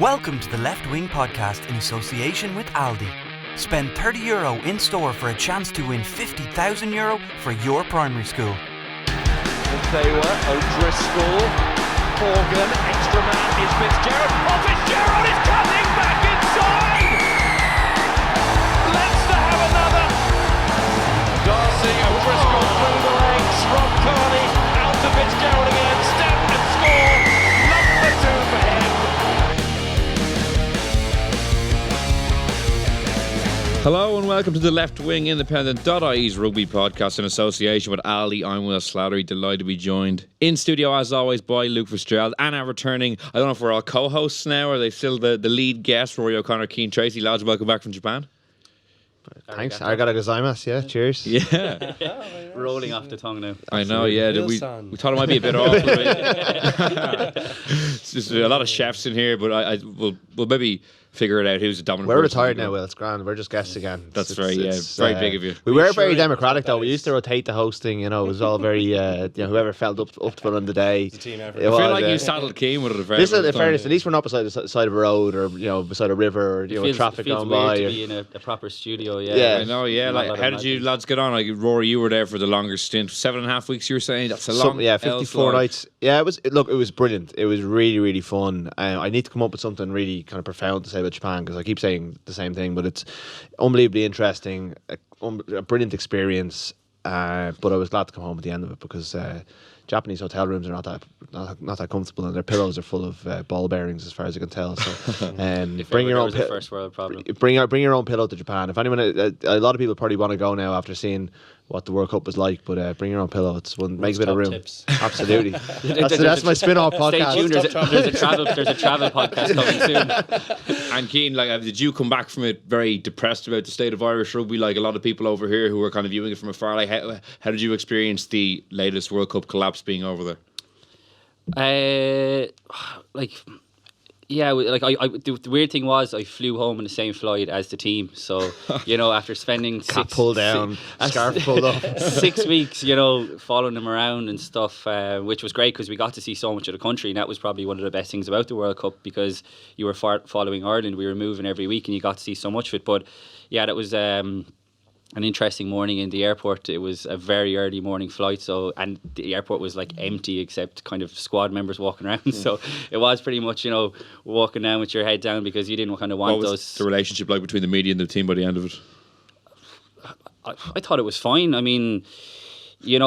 Welcome to the Left Wing Podcast in association with Aldi. Spend €30 in store for a chance to win €50,000 for your primary school. Taylor, O'Driscoll, Morgan, extra man is Fitzgerald. Oh, Fitzgerald is cutting back inside! Leicester have another! Darcy, O'Driscoll through the legs, Rob Carney out to Fitzgerald again, step and score! Number 2 for him! Hello and welcome to the Left Wing Independent.ie's rugby podcast in association with Aldi. I'm Will Slattery, delighted to be joined in studio as always by Luke Fitzgerald and our returning, I don't know if we're all co-hosts now or are they still the lead guest, Rory O'Connor, Cian, Tracey. Lads, welcome back from Japan. Thanks. Arigato gozaimasu. Yeah, cheers. Yeah. Rolling off the tongue now. I know, yeah. We thought it might be a bit off. It's just a lot of chefs in here, but we'll maybe figure it out who's the dominant. We're person. retired now, Will. It's grand. We're just guests again. That's very big of you. We were very democratic, though. We used to rotate the hosting. It was all very, whoever felt up to it on the day. It's a team effort. I feel like you saddled Cian with it. Listen, in fairness, at least we're not beside the side of a road or beside a river or traffic going by. It feels weird to be in a proper studio. Yeah. I know. Yeah, like how did you lads get on? Like Rory, you were there for the longest stint, 7.5 weeks. You were saying that's a long. 54 nights. Yeah, it was brilliant. It was really, really fun. I need to come up with something really kind of profound to say about Japan because I keep saying the same thing, but it's unbelievably interesting, a brilliant experience. But I was glad to come home at the end of it because Japanese hotel rooms are not that comfortable, and their pillows are full of ball bearings, as far as I can tell. So, bring your own first world problem. Bring your own pillow to Japan. If anyone, a lot of people probably want to go now after seeing what the World Cup was like, but bring your own pillow. It's makes a bit of room. Tips. Absolutely. that's my spin-off podcast. Stay tuned. There's a travel podcast coming soon. And Cian, did you come back from it very depressed about the state of Irish rugby, like a lot of people over here who were kind of viewing it from afar? Like, how did you experience the latest World Cup collapse being over there? The weird thing was I flew home on the same flight as the team. So, after spending cap pulled down, scarf pulled up, 6 weeks, following them around and stuff, which was great because we got to see so much of the country, and that was probably one of the best things about the World Cup because you were following Ireland. We were moving every week, and you got to see so much of it. But yeah, that was an interesting morning in the airport. It was a very early morning flight, and the airport was empty except kind of squad members walking around. So it was pretty much walking down with your head down because you didn't kind of want what was the relationship like between the media and the team by the end of it? I thought it was fine. I mean,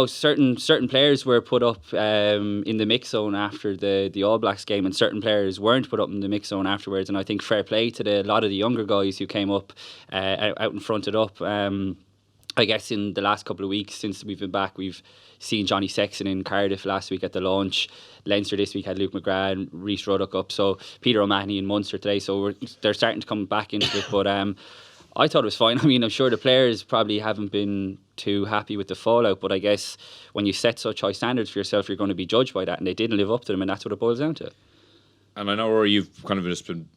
certain players were put up in the mix zone after the All Blacks game, and certain players weren't put up in the mix zone afterwards. And I think fair play to a lot of the younger guys who came up out and fronted up. I guess in the last couple of weeks since we've been back, we've seen Johnny Sexton in Cardiff last week at the launch. Leinster this week had Luke McGrath and Rhys Ruddock up. So Peter O'Mahony in Munster today. So they're starting to come back into it. But I thought it was fine. I mean, I'm sure the players probably haven't been too happy with the fallout, but I guess when you set such high standards for yourself, you're going to be judged by that, and they didn't live up to them, and that's what it boils down to. And I know, Rory, you've kind of just been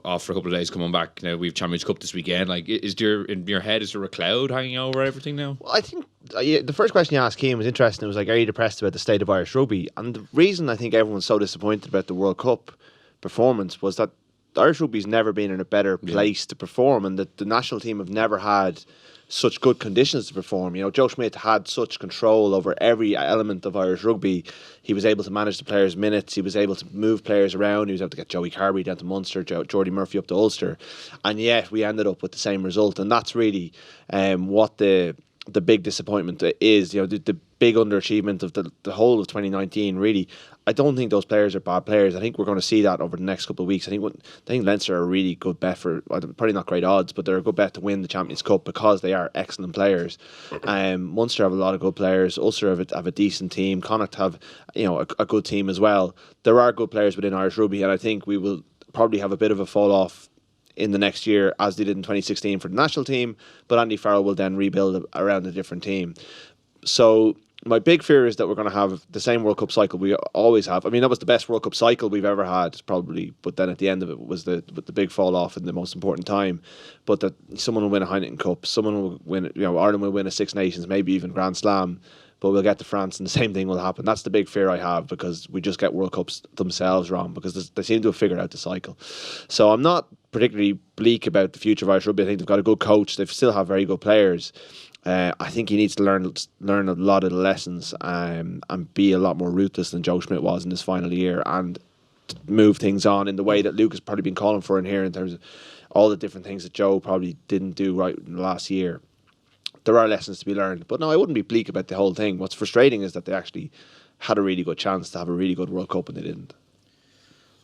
off for a couple of days, coming back. Now we've Champions Cup this weekend. Like, in your head, is there a cloud hanging over everything now? Well, I think the first question you asked Cian was interesting. It was like, are you depressed about the state of Irish rugby? And the reason I think everyone's so disappointed about the World Cup performance was that Irish rugby's never been in a better place to perform, and that the national team have never had such good conditions to perform. Joe Schmidt had such control over every element of Irish rugby. He was able to manage the players' minutes. He was able to move players around. He was able to get Joey Carbery down to Munster, Jordy Murphy up to Ulster, and yet we ended up with the same result. And that's really what the big disappointment is. The big underachievement of the whole of 2019. Really, I don't think those players are bad players. I think we're going to see that over the next couple of weeks. I think Leinster are a really good bet for, probably not great odds, but they're a good bet to win the Champions Cup because they are excellent players. Munster have a lot of good players. Ulster have a decent team. Connacht have a good team as well. There are good players within Irish rugby, and I think we will probably have a bit of a fall off in the next year as they did in 2016 for the national team, but Andy Farrell will then rebuild around a different team. So my big fear is that we're going to have the same World Cup cycle we always have. I mean, that was the best World Cup cycle we've ever had, probably, but then at the end of it was the big fall off in the most important time. But that someone will win a Heineken Cup, someone will win, Ireland will win a Six Nations, maybe even Grand Slam. but we'll get to France and the same thing will happen. That's the big fear I have, because we just get World Cups themselves wrong, because they seem to have figured out the cycle. So I'm not particularly bleak about the future of Irish rugby. I think they've got a good coach. They still have very good players. I think he needs to learn a lot of the lessons and be a lot more ruthless than Joe Schmidt was in his final year, and move things on in the way that Luke has probably been calling for in here, in terms of all the different things that Joe probably didn't do right in the last year. There are lessons to be learned, but no, I wouldn't be bleak about the whole thing. What's frustrating is that they actually had a really good chance to have a really good World Cup and they didn't.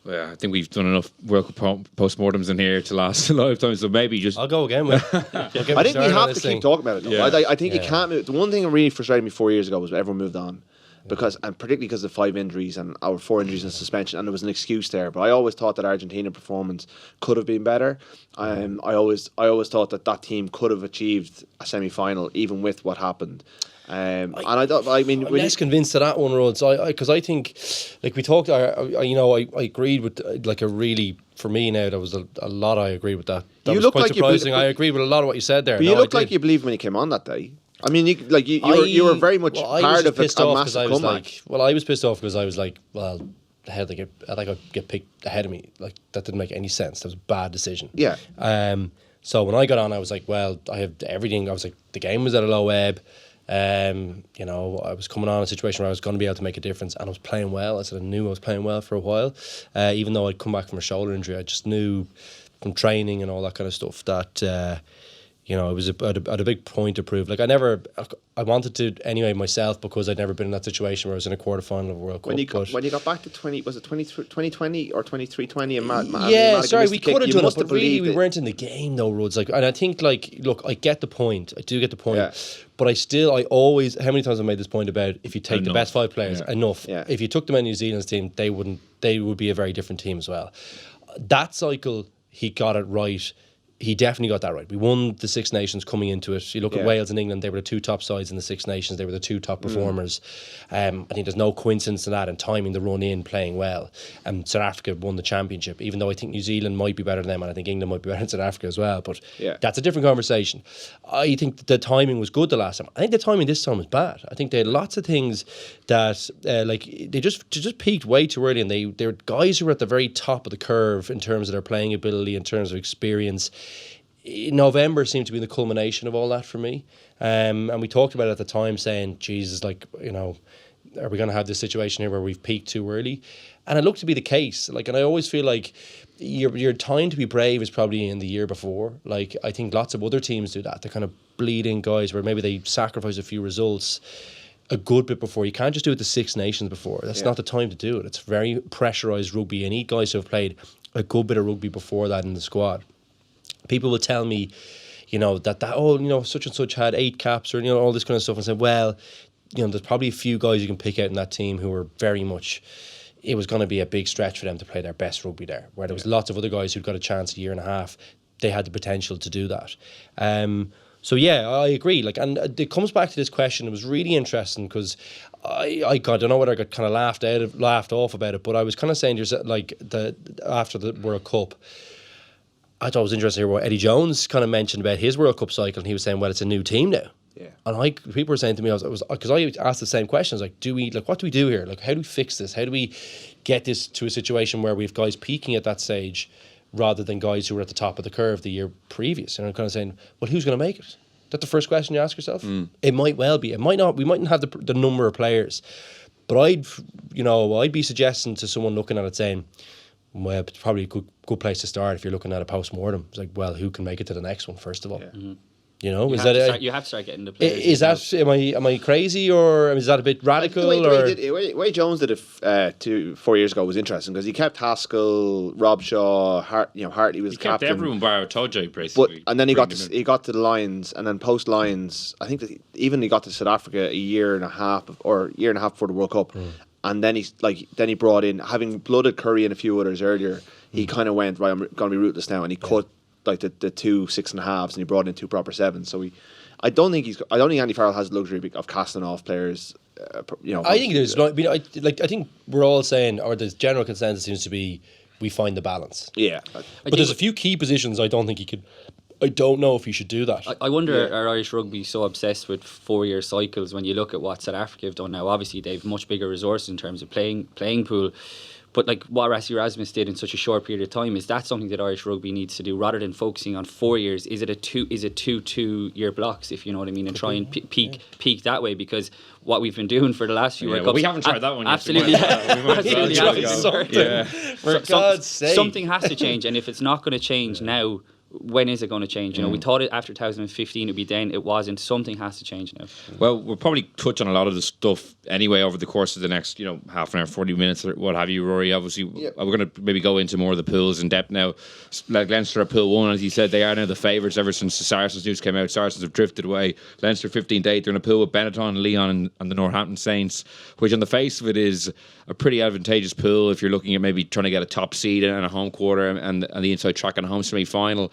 Well, I think we've done enough World Cup postmortems in here to last a lifetime, so maybe just... I'll go again. I think we have to keep talking about it, though. Yeah. I think you can't move. The one thing that really frustrated me 4 years ago was everyone moved on. And particularly because of 5 injuries and our 4 injuries and suspension, and there was an excuse there. But I always thought that Argentina performance could have been better. I always thought that team could have achieved a semi-final even with what happened. I'm less convinced of that one, Rhodes. Because I think, like we talked, I agreed with for me now, there was a lot I agreed with that. That was quite surprising. I agreed with a lot of what you said there. But you looked like you believed when you came on that day. I mean, you were very much part of a massive comeback. I was pissed off because I was like, well, how did I get picked ahead of me? Like, that didn't make any sense. That was a bad decision. Yeah. So when I got on, I was like, well, I have everything. I was like, the game was at a low ebb. I was coming on a situation where I was going to be able to make a difference, and I was playing well. I knew I was playing well for a while. Even though I'd come back from a shoulder injury, I just knew from training and all that kind of stuff that... it was at a big point to prove. Like, I wanted to anyway myself, because I'd never been in that situation where I was in a quarter-final of a World Cup. When you got back to 2020 or 23-20 and we could have done it, but really we weren't in the game though, Rhodes. Like, and I think, like, look, I get the point. I do get the point. Yeah. But I always, how many times I've made this point about if you take the best 5 players, enough. Yeah. If you took them in New Zealand's team, they would be a very different team as well. That cycle, he got it right. He definitely got that right. We won the Six Nations coming into it. You look at Wales and England, they were the 2 top sides in the Six Nations. They were the 2 top performers. I think there's no coincidence in that, and timing the run in, playing well. And South Africa won the championship, even though I think New Zealand might be better than them, and I think England might be better than South Africa as well. But that's a different conversation. I think the timing was good the last time. I think the timing this time was bad. I think they had lots of things that, they just peaked way too early, and they're guys who were at the very top of the curve in terms of their playing ability, in terms of experience. November seemed to be the culmination of all that for me, and we talked about it at the time, saying, Jesus, are we going to have this situation here where we've peaked too early? And it looked to be the case. Like, and I always feel like your time to be brave is probably in the year before. Like, I think lots of other teams do that. They kind of bleed in guys where maybe they sacrifice a few results a good bit before. You can't just do it the Six Nations before. That's not the time to do it. It's very pressurised rugby, and need guys who have played a good bit of rugby before that in the squad. People will tell me, such and such had 8 caps, or, all this kind of stuff, and say, well, there's probably a few guys you can pick out in that team who were very much, it was going to be a big stretch for them to play their best rugby there, where there was lots of other guys who'd got a chance a year and a half. They had the potential to do that. So yeah, I agree. Like, and it comes back to this question. It was really interesting because I don't know whether I got kind of laughed off about it, but I was kind of saying, after the World Cup, I thought it was interesting to hear what Eddie Jones kind of mentioned about his World Cup cycle, and he was saying, well, it's a new team now. Yeah. And people were saying to me, because I asked the same questions, what do we do here? Like, how do we fix this? How do we get this to a situation where we have guys peaking at that stage rather than guys who were at the top of the curve the year previous? And I'm kind of saying, well, who's going to make it? Is that the first question you ask yourself? It might well be. It might not. We mightn't have the number of players. But I'd be suggesting to someone looking at it saying, well, it's probably a good place to start if you're looking at a post-mortem. It's like, well, who can make it to the next one, first of all? Yeah. Mm-hmm. You have to start getting the players. Is that, am I crazy, or is that a bit radical? The way Jones did it 4 years ago was interesting, because he kept Haskell, Robshaw, Hartley was captain. He kept everyone bar Tojo, basically. And then he got to the Lions, and then post Lions, I think that even he got to South Africa a year and a half before the World Cup. And then he brought in, having blooded Curry and a few others earlier, he kind of went, right, I'm going to be ruthless now, and he cut like the 2 6.5s, and he brought in 2 proper 7s. So I don't think Andy Farrell has the luxury of casting off players. I think there's not. I think we're all saying, or the general consensus seems to be, we find the balance. Yeah, but there's a few key positions I don't think he could I don't know if he should do that. I wonder, are Irish rugby so obsessed with 4-year cycles when you look at what South Africa have done now? Obviously, they've much bigger resources in terms of playing pool. But like what Rassie Erasmus did in such a short period of time, is that something that Irish rugby needs to do rather than focusing on 4 years? Is it two 2-year blocks, if you know what I mean, and try and peak that way? Because what we've been doing for the last few World Cups, we haven't tried that one yet. Absolutely, For God's sake, something has to change, and if it's not going to change now, when is it going to change? You know, we thought it after 2015 it'd be then. It wasn't. Something has to change now. Well, we'll probably touch on a lot of the stuff anyway over the course of the next, half an hour, 40 minutes, or what have you, Rory. Obviously, we're going to maybe go into more of the pools in depth now. Like Leinster are Pool 1, as you said, they are now the favourites ever since the Saracens news came out. Saracens have drifted away. Leinster 15th, 8th. They're in a pool with Benetton, Leon, and the Northampton Saints, which on the face of it is a pretty advantageous pool if you're looking at maybe trying to get a top seed and a home quarter and the inside track and a home semi-final.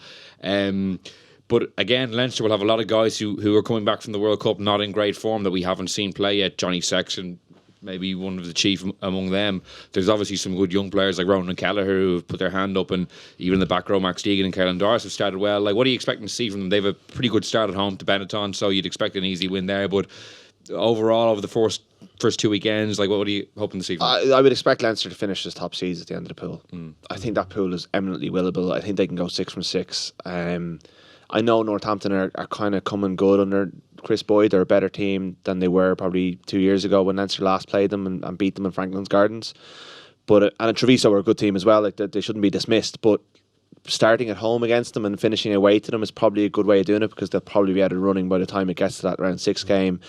But again, Leinster will have a lot of guys who are coming back from the World Cup not in great form that we haven't seen play yet. Johnny Sexton, maybe one of the chief among them. There's obviously some good young players like Ronan Kelleher who have put their hand up, and even in the back row, Max Deegan and Caelan Doris have started well. Like, what are you expecting to see from them? They have a pretty good start at home to Benetton, so you'd expect an easy win there. But overall, over the first 2 weekends, like, what are you hoping to see from them? I would expect Leinster to finish as top seeds at the end of the pool. I think that pool is eminently winnable. I think they can go 6 from 6. I know Northampton are kind of coming good under Chris Boyd. They're a better team than they were probably 2 years ago when Leinster last played them and beat them in Franklin's Gardens. But and Treviso are a good team as well. Like, they shouldn't be dismissed. But starting at home against them and finishing away to them is probably a good way of doing it, because they'll probably be out of running by the time it gets to that round 6 game.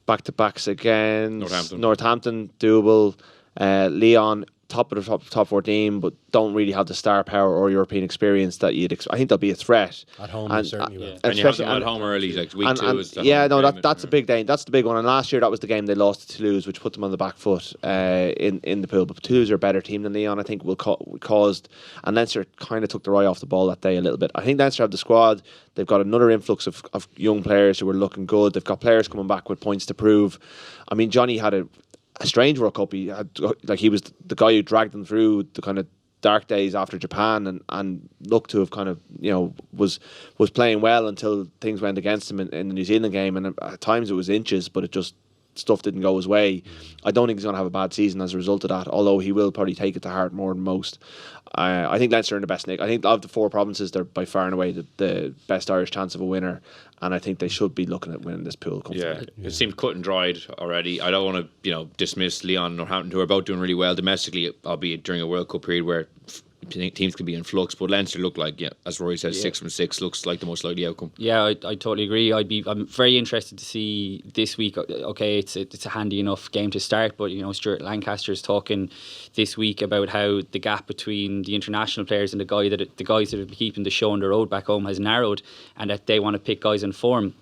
Back-to-backs again. Northampton doable. Leon, top of the top 14, but don't really have the star power or European experience that you'd I think they'll be a threat. At home, they certainly will. And you have them at home early, like week 2 is the that's a big game. That's the big one. And last year, that was the game they lost to Toulouse, which put them on the back foot in the pool. But Toulouse are a better team than Leon, I think, caused. And Leinster kind of took their eye off the ball that day a little bit. I think Leinster have the squad. They've got another influx of young players who are looking good. They've got players coming back with points to prove. I mean, Johnny had a strange World Cup. He was the guy who dragged them through the kind of dark days after Japan, and looked to have kind of, was playing well until things went against him in the New Zealand game, and at times it was inches, but it just, stuff didn't go his way. I don't think he's going to have a bad season as a result of that, although he will probably take it to heart more than most. I think Leinster are in the best nick. I think of the 4 provinces, they're by far and away the best Irish chance of a winner, and I think they should be looking at winning this pool. It seemed cut and dried already. I don't want to dismiss Leon and Northampton, who are both doing really well domestically, albeit during a World Cup period where teams can be in flux, but Leinster look like, as Rory says, 6 from 6 looks like the most likely outcome. Yeah, I totally agree. I'm very interested to see this week. Okay, it's a handy enough game to start, but Stuart Lancaster's talking this week about how the gap between the international players and the guys that have been keeping the show on the road back home has narrowed, and that they want to pick guys in form.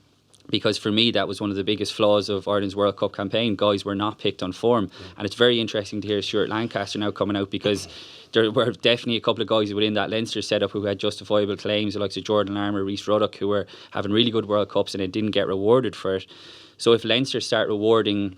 Because for me, that was one of the biggest flaws of Ireland's World Cup campaign. Guys were not picked on form. And it's very interesting to hear Stuart Lancaster now coming out, because there were definitely a couple of guys within that Leinster setup who had justifiable claims, the likes of Jordan Larmour, Rhys Ruddock, who were having really good World Cups and they didn't get rewarded for it. So if Leinster start rewarding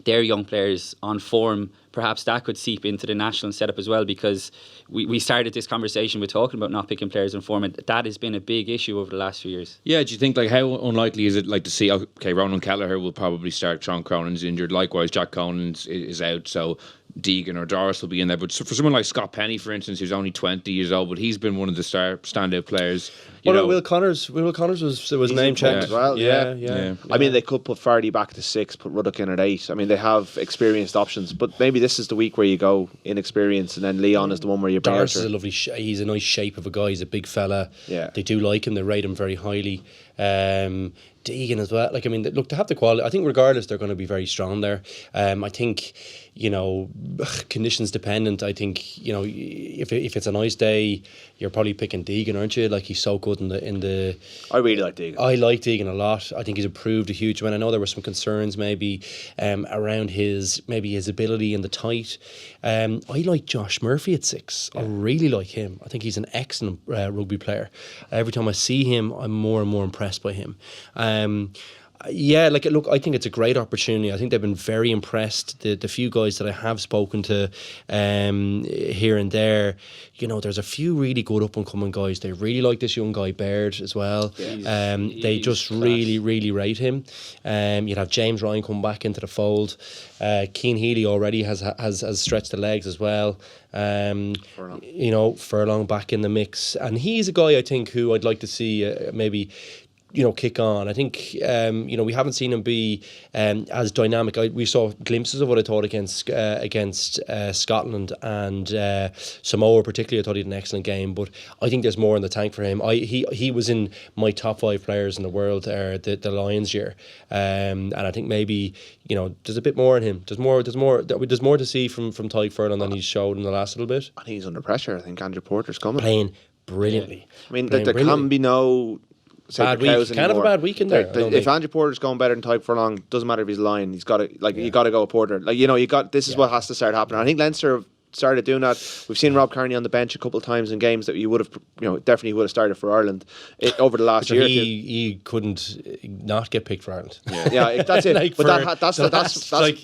their young players on form, perhaps that could seep into the national setup as well, because we started this conversation with talking about not picking players in form, and that has been a big issue over the last few years. Yeah, do you think, like, how unlikely is it, like, to see, okay, Ronan Kelleher will probably start, Sean Cronin's injured, likewise Jack Conan's is out, so Deegan or Doris will be in there, but for someone like Scott Penny, for instance, who's only 20 years old, but he's been one of the standout players. Will Connors was name checked as well. Yeah. I mean, they could put Fardy back to 6, put Ruddock in at 8. I mean, they have experienced options, but maybe this is the week where you go inexperienced, and then Leon is the one where you bring Doris is a lovely he's a nice shape of a guy. He's a big fella. Yeah, they do like him. They rate him very highly. Deegan as well. Like, I mean, look, to have the quality, I think regardless they're going to be very strong there. I think, conditions dependent. I think, if it's a nice day, you're probably picking Deegan, aren't you? Like, he's so good in the. I really like Deegan. I like Deegan a lot. I think he's improved a huge amount. I know there were some concerns maybe around his ability in the tight. I like Josh Murphy at 6. I really like him. I think he's an excellent rugby player. Every time I see him, I'm more and more impressed by him. Yeah, look, I think it's a great opportunity. I think they've been very impressed. The few guys that I have spoken to here and there, there's a few really good up and coming guys. They really like this young guy Baird as well. They just really, really rate him. You'd have James Ryan come back into the fold. Cian Healy already has stretched the legs as well. Furlong back in the mix, and he's a guy I think who I'd like to see maybe kick on. I think we haven't seen him be as dynamic. We saw glimpses of what I thought against Scotland and Samoa particularly. I thought he had an excellent game, but I think there's more in the tank for him. He was in my top 5 players in the world the Lions year, and I think maybe there's a bit more in him. There's more to see from Tadhg Furlong than he's showed in the last little bit. I think he's under pressure. I think Andrew Porter's coming playing brilliantly. I mean, there can be no bad week. Kind of a bad week in there. If Andrew Porter's going better than Tadhg Furlong, doesn't matter if he's lying. He's got to you got to go with Porter. This is what has to start happening. I think Leinster have started doing that. We've seen Rob Kearney on the bench a couple of times in games that you would have, definitely would have started for Ireland over the last year. He couldn't not get picked for Ireland. Yeah, that's it. I think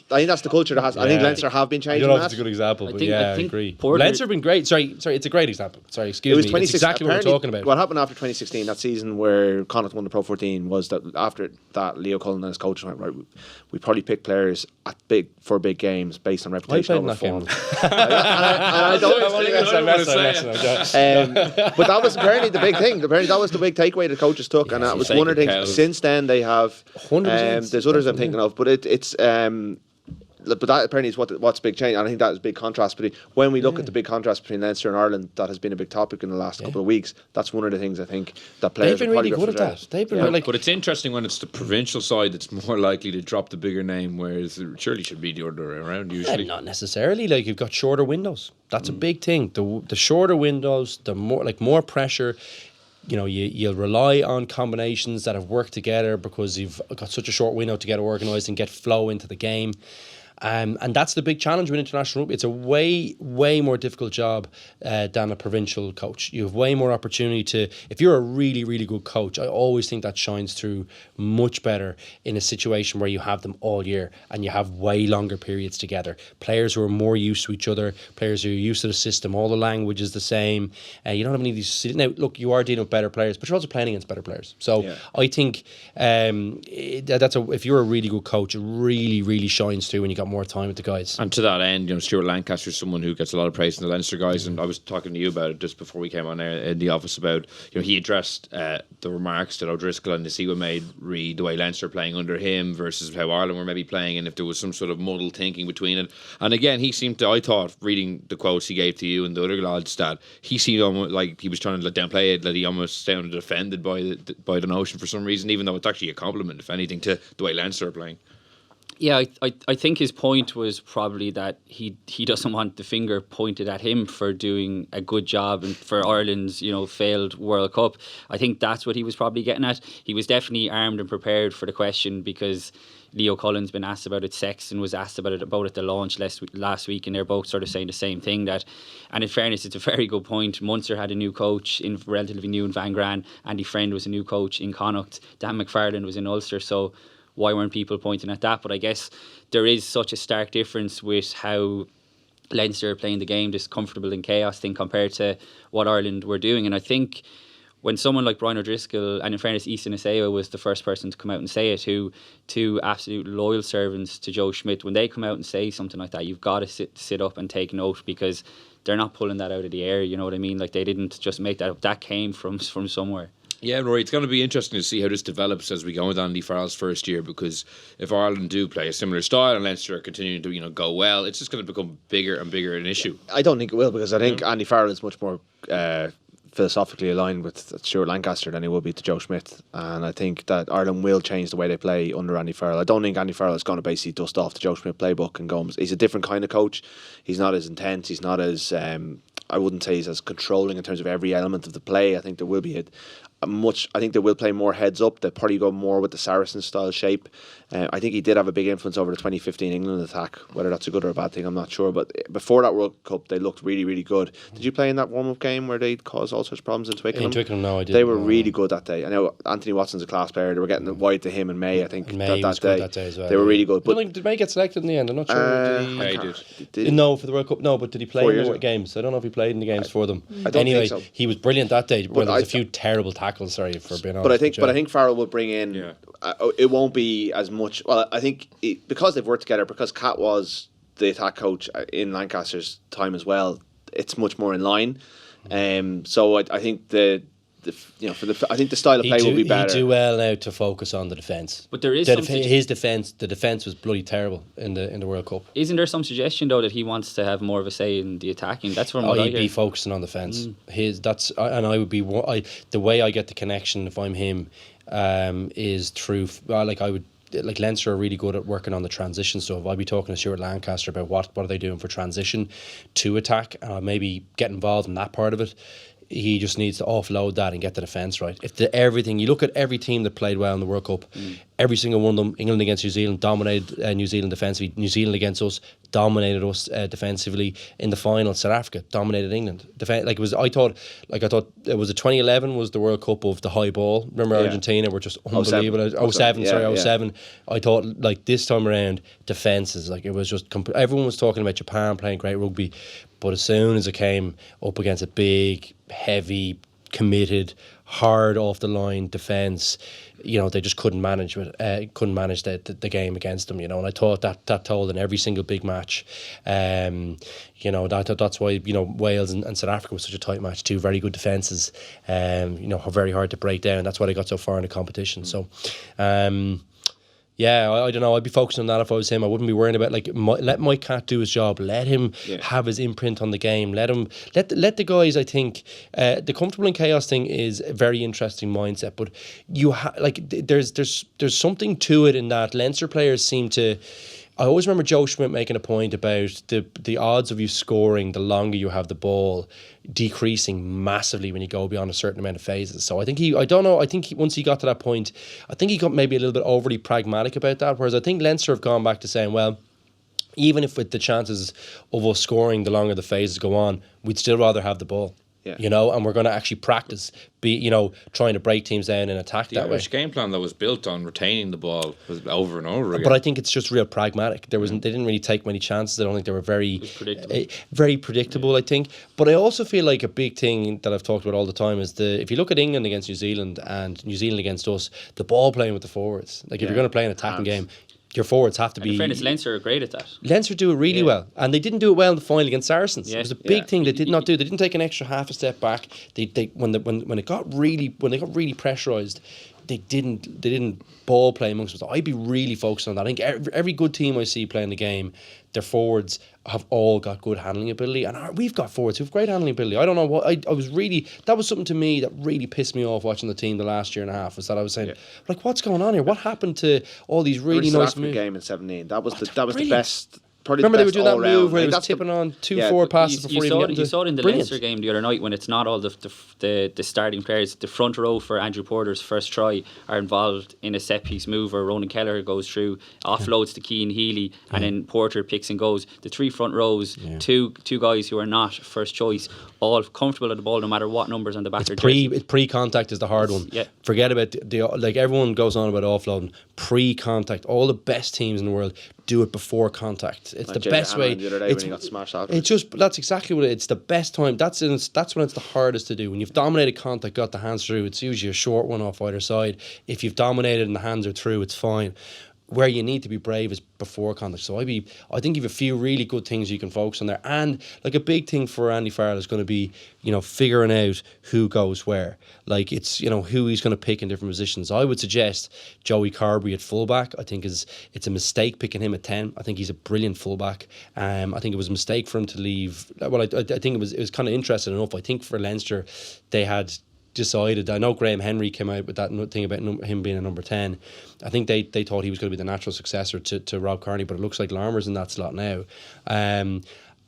that's the culture that has. I think Leinster have been changing. I don't know if it's a good example, but I agree. Leinster have been great. Sorry, it's a great example. Sorry, excuse me. It's exactly what we're talking about. What happened after 2016, that season where Connacht won the Pro 14, was that after that Leo Cullen and his coach went, right, we probably pick players for big games based on reputation over form. I don't but that was apparently the big thing. Apparently that was the big takeaway the coaches took, and that was one of the things. Since then they have 100%. There's others I'm thinking of, but it's but that apparently is what's big change, and I think that is a big contrast between when we look at the big contrast between Leinster and Ireland. That has been a big topic in the last couple of weeks. That's one of the things I think that players they've been really good at that. They've been but it's interesting when it's the provincial side that's more likely to drop the bigger name, whereas it surely should be the other way around usually. Not necessarily. You've got shorter windows. That's a big thing. The shorter windows, the more pressure. You'll rely on combinations that have worked together because you've got such a short window to get organised and get flow into the game. And that's the big challenge with international rugby. It's a way, way more difficult job than a provincial coach. You have way more opportunity to, if you're a really, really good coach, I always think that shines through much better in a situation where you have them all year and you have way longer periods together. Players who are more used to each other, players who are used to the system, all the language is the same. You don't have any of these. Now, look, you are dealing with better players, but you're also playing against better players. So I think if you're a really good coach, it really, really shines through when you got more time with the guys. And to that end, Stuart Lancaster is someone who gets a lot of praise from the Leinster guys, and I was talking to you about it just before we came on there in the office about, he addressed the remarks that O'Driscoll and the Seawa made read the way Leinster playing under him versus how Ireland were maybe playing, and if there was some sort of muddled thinking between it. And again, he seemed to, I thought, reading the quotes he gave to you and the other lads, that he seemed almost like he was trying to downplay it, that he almost sounded offended by the notion for some reason, even though it's actually a compliment, if anything, to the way Leinster are playing. Yeah, I think his point was probably that he doesn't want the finger pointed at him for doing a good job and for Ireland's failed World Cup. I think that's what he was probably getting at. He was definitely armed and prepared for the question because Leo Cullen's been asked about it, Sexton was asked about it at the launch last week, and they're both sort of saying the same thing. That, and in fairness, it's a very good point. Munster had a new coach, relatively new in Van Gran. Andy Friend was a new coach in Connacht. Dan McFarland was in Ulster. So why weren't people pointing at that? But I guess there is such a stark difference with how Leinster are playing the game, this comfortable in chaos thing, compared to what Ireland were doing. And I think when someone like Brian O'Driscoll, and in fairness, Easton Aseo was the first person to come out and say it, who two absolute loyal servants to Joe Schmidt, when they come out and say something like that, you've got to sit up and take note, because they're not pulling that out of the air, you know what I mean? Like, they didn't just make that up. That came from somewhere. Yeah, Rory, it's going to be interesting to see how this develops as we go into Andy Farrell's first year, because if Ireland do play a similar style and Leinster are continuing to go well, it's just going to become bigger and bigger an issue. I don't think it will, because I think Andy Farrell is much more philosophically aligned with Stuart Lancaster than he will be to Joe Schmidt, and I think that Ireland will change the way they play under Andy Farrell. I don't think Andy Farrell is going to basically dust off the Joe Schmidt playbook and go. He's a different kind of coach. He's not as intense. He's not as I wouldn't say he's as controlling in terms of every element of the play. I think there will be I think they will play more heads up. They'll probably go more with the Saracen style shape. I think he did have a big influence over the 2015 England attack. Whether that's a good or a bad thing, I'm not sure. But before that World Cup, they looked really, really good. Did you play in that warm-up game where they caused all sorts of problems in Twickenham? In Twickenham, no, I didn't. They were really good that day. I know Anthony Watson's a class player. They were getting it wide to him and May. I think May that day as well. They were really good. But did May get selected in the end? I'm not sure. Did. No, for the World Cup. No, but did he play in the games? I don't know if he played in the games for them. I don't anyway, think so. He was brilliant that day. But there was a few terrible tackles. Sorry for being honest. But I think Farrell will bring in. Yeah. It won't be as much. Well, I think because they've worked together, because Cat was the attack coach in Lancaster's time as well, it's much more in line. So I think I think the style of play will be better. He'd do well now to focus on the defence. But there is his defence. The defence was bloody terrible in the World Cup. Isn't there some suggestion though that he wants to have more of a say in the attacking? That's from what I hear. He'd be focusing on the defence. I would be. The way I get the connection if I'm him is through. Like Leinster are really good at working on the transition stuff. I'd be talking to Stuart Lancaster about what are they doing for transition to attack, maybe get involved in that part of it. He just needs to offload that and get the defence right. You look at every team that played well in the World Cup, every single one of them, England against New Zealand, dominated New Zealand defensively. New Zealand against us, dominated us defensively. In the final, South Africa dominated England. I thought it was 2011 was the World Cup of the high ball. Remember Argentina were just unbelievable. 07. I thought like this time around, defences, like it was just everyone was talking about Japan playing great rugby. But as soon as it came up against a big, heavy, committed, hard off the line defence, they just couldn't manage the game against them. And I thought that told in every single big match. That's why Wales and South Africa was such a tight match. Two very good defences. Very hard to break down. That's why they got so far in the competition. So. Yeah, I don't know. I'd be focusing on that if I was him. I wouldn't be worrying about let Mike Catt do his job. Let him have his imprint on the game. Let the guys. I think the comfortable in chaos thing is a very interesting mindset. But there's something to it in that Leinster players seem to. I always remember Joe Schmidt making a point about the odds of you scoring the longer you have the ball decreasing massively when you go beyond a certain amount of phases. So I think once he got to that point, I think he got maybe a little bit overly pragmatic about that. Whereas I think Leinster have gone back to saying, well, even if with the chances of us scoring the longer the phases go on, we'd still rather have the ball. Yeah. And we're going to actually practice, trying to break teams down and attack that way. The Irish game plan that was built on retaining the ball over and over again. But I think it's just real pragmatic. They didn't really take many chances. I don't think they were very predictable. I think. But I also feel like a big thing that I've talked about all the time is if you look at England against New Zealand and New Zealand against us, the ball playing with the forwards. Like if you're going to play an attacking game, your forwards have to be. In fairness, Leinster are great at that. Leinster do it really well, and they didn't do it well in the final against Saracens. It was a big thing they did not do. They didn't take an extra half a step back. When they got really pressurised, they didn't ball play amongst us. I'd be really focused on that. I think every good team I see playing the game, their forwards have all got good handling ability, and we've got forwards who have great handling ability. I don't know what that was something to me that really pissed me off watching the team the last year and a half. Was that I was saying, what's going on here? What happened to all these really nice moves? Game in 17. That was the best. Remember they were doing that move where he was tipping on 2-4 passes before you saw it in the Leinster game the other night when it's not all the starting players. The front row for Andrew Porter's first try are involved in a set piece move where Ronan Kelleher goes through, offloads to Cian Healy, and then Porter picks and goes. The three front rows, two guys who are not first choice, all comfortable at the ball no matter what numbers on the back. Pre-contact is the hard one. Yeah. Forget about everyone goes on about offloading. Pre-contact, all the best teams in the world do it before contact. It's the best way. The other day when he got smashed out. That's exactly what it's the best time. That's when it's the hardest to do. When you've dominated contact, got the hands through, it's usually a short one off either side. If you've dominated and the hands are through, it's fine. Where you need to be brave is before contact. So I think you've a few really good things you can focus on there. And like a big thing for Andy Farrell is going to be, figuring out who goes where. Like it's, who he's going to pick in different positions. I would suggest Joey Carberry at fullback. I think it's a mistake picking him at 10. I think he's a brilliant fullback. I think it was a mistake for him to leave. Well, I think it was kind of interesting enough. I think for Leinster, they had decided. I know Graham Henry came out with that thing about him being a number 10. I think they thought he was going to be the natural successor to Rob Kearney, but it looks like Larmer's in that slot now.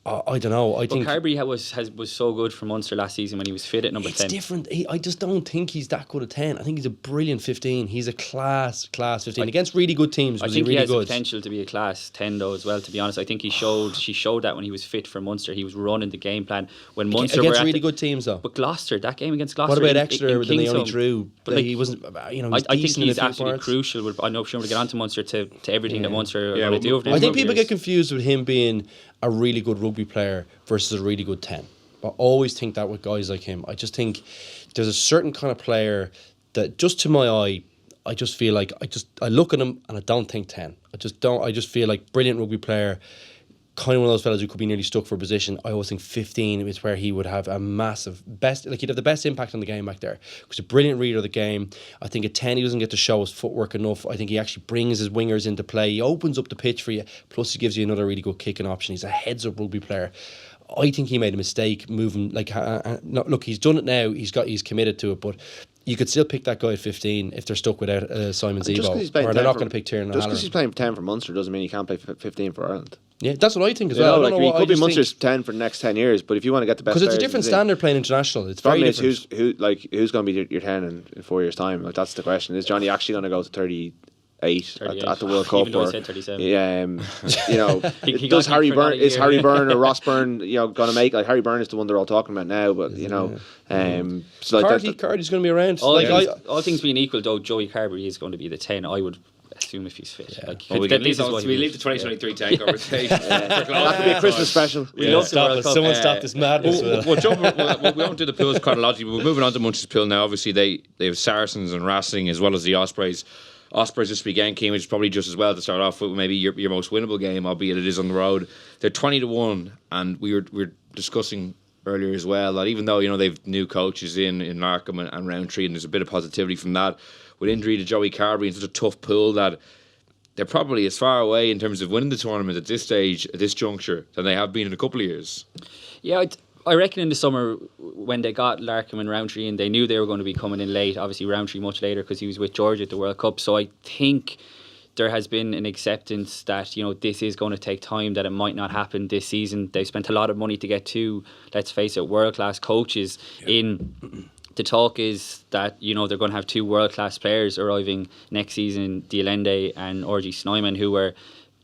I don't know. I think Carberry was so good for Munster last season when he was fit at number 10. It's different. I just don't think he's that good at 10. I think he's a brilliant 15. He's a class 15 against really good teams. I think he has the potential to be a class 10 though as well. To be honest, I think he showed that when he was fit for Munster. He was running the game plan when Munster against were really good teams though. But Gloucester, that game against Gloucester. What about Exeter? Then they only Kingsholm. drew. But he wasn't. I think he's absolutely crucial. I know sure to get onto Munster to everything that Munster are going to do over the I think people get confused with him being a really good rugby player versus a really good 10. I always think that with guys like him. I just think there's a certain kind of player that, just to my eye, I just feel like I look at him and I don't think 10. I just feel like brilliant rugby player, kind of one of those fellas who could be nearly stuck for a position. I always think 15 is where he would have a massive he'd have the best impact on the game back there. He's a brilliant reader of the game. I think at 10 he doesn't get to show his footwork enough. I think he actually brings his wingers into play. He opens up the pitch for you. Plus he gives you another really good kicking option. He's a heads up rugby player. I think he made a mistake moving look, he's done it now. He's committed to it, but you could still pick that guy at 15 if they're stuck without Simon Zebo, or they're not going to pick Tiernan O'Halloran. Just because he's playing 10 for Munster doesn't mean he can't play 15 for Ireland. Yeah, that's what I think as well. He could be Munster's 10 for the next 10 years, but if you want to get the best, because it's a different standard playing international. It's very different. Who's going to be your 10 in 4 years' time? Like, that's the question. Is Johnny actually going to go to 38 at the World Cup? Even though he said 37. Does Harry Byrne or Ross Byrne, going to make, like, Harry Byrne is the one they're all talking about now, but so like Cardy's going to be around. All things being equal, though, Joey Carberry is going to be the 10. I would assume if he's fit. Yeah. We leave the 2023 takeover stage. That could be a Christmas special. Someone stop this madness. We won't do the pools chronologically, but we're moving on to Munster's pool now. Obviously, they have Saracens and Racing as well as the Ospreys. Ospreys this weekend came, which is probably just as well to start off with maybe your most winnable game, albeit it is on the road. They're 20-1, and we were discussing earlier as well that even though they've new coaches in Larkham and Roundtree, and there's a bit of positivity from that, with injury to Joey Carberry in such a tough pool, that they're probably as far away in terms of winning the tournament at this stage, at this juncture, than they have been in a couple of years. Yeah, I reckon in the summer when they got Larkham and Roundtree in, they knew they were going to be coming in late. Obviously Roundtree much later because he was with Georgia at the World Cup. So I think there has been an acceptance that this is going to take time, that it might not happen this season. They've spent a lot of money to get two, let's face it, world-class coaches in. The talk is that they're going to have two world-class players arriving next season, Dialende and RG Snyman, who are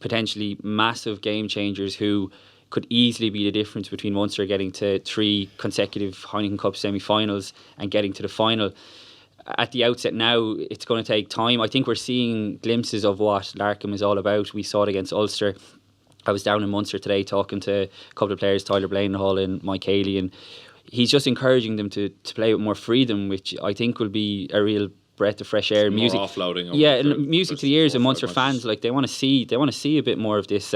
potentially massive game changers who could easily be the difference between Munster getting to 3 consecutive Heineken Cup semi-finals and getting to the final. At the outset now, it's going to take time. I think we're seeing glimpses of what Larkham is all about. We saw it against Ulster. I was down in Munster today talking to a couple of players, Tyler Blainhall and Mike Haley, and he's just encouraging them to play with more freedom, which I think will be a real breath of fresh air. Music offloading. And music to the ears of Munster fans. Like they want to see a bit more of this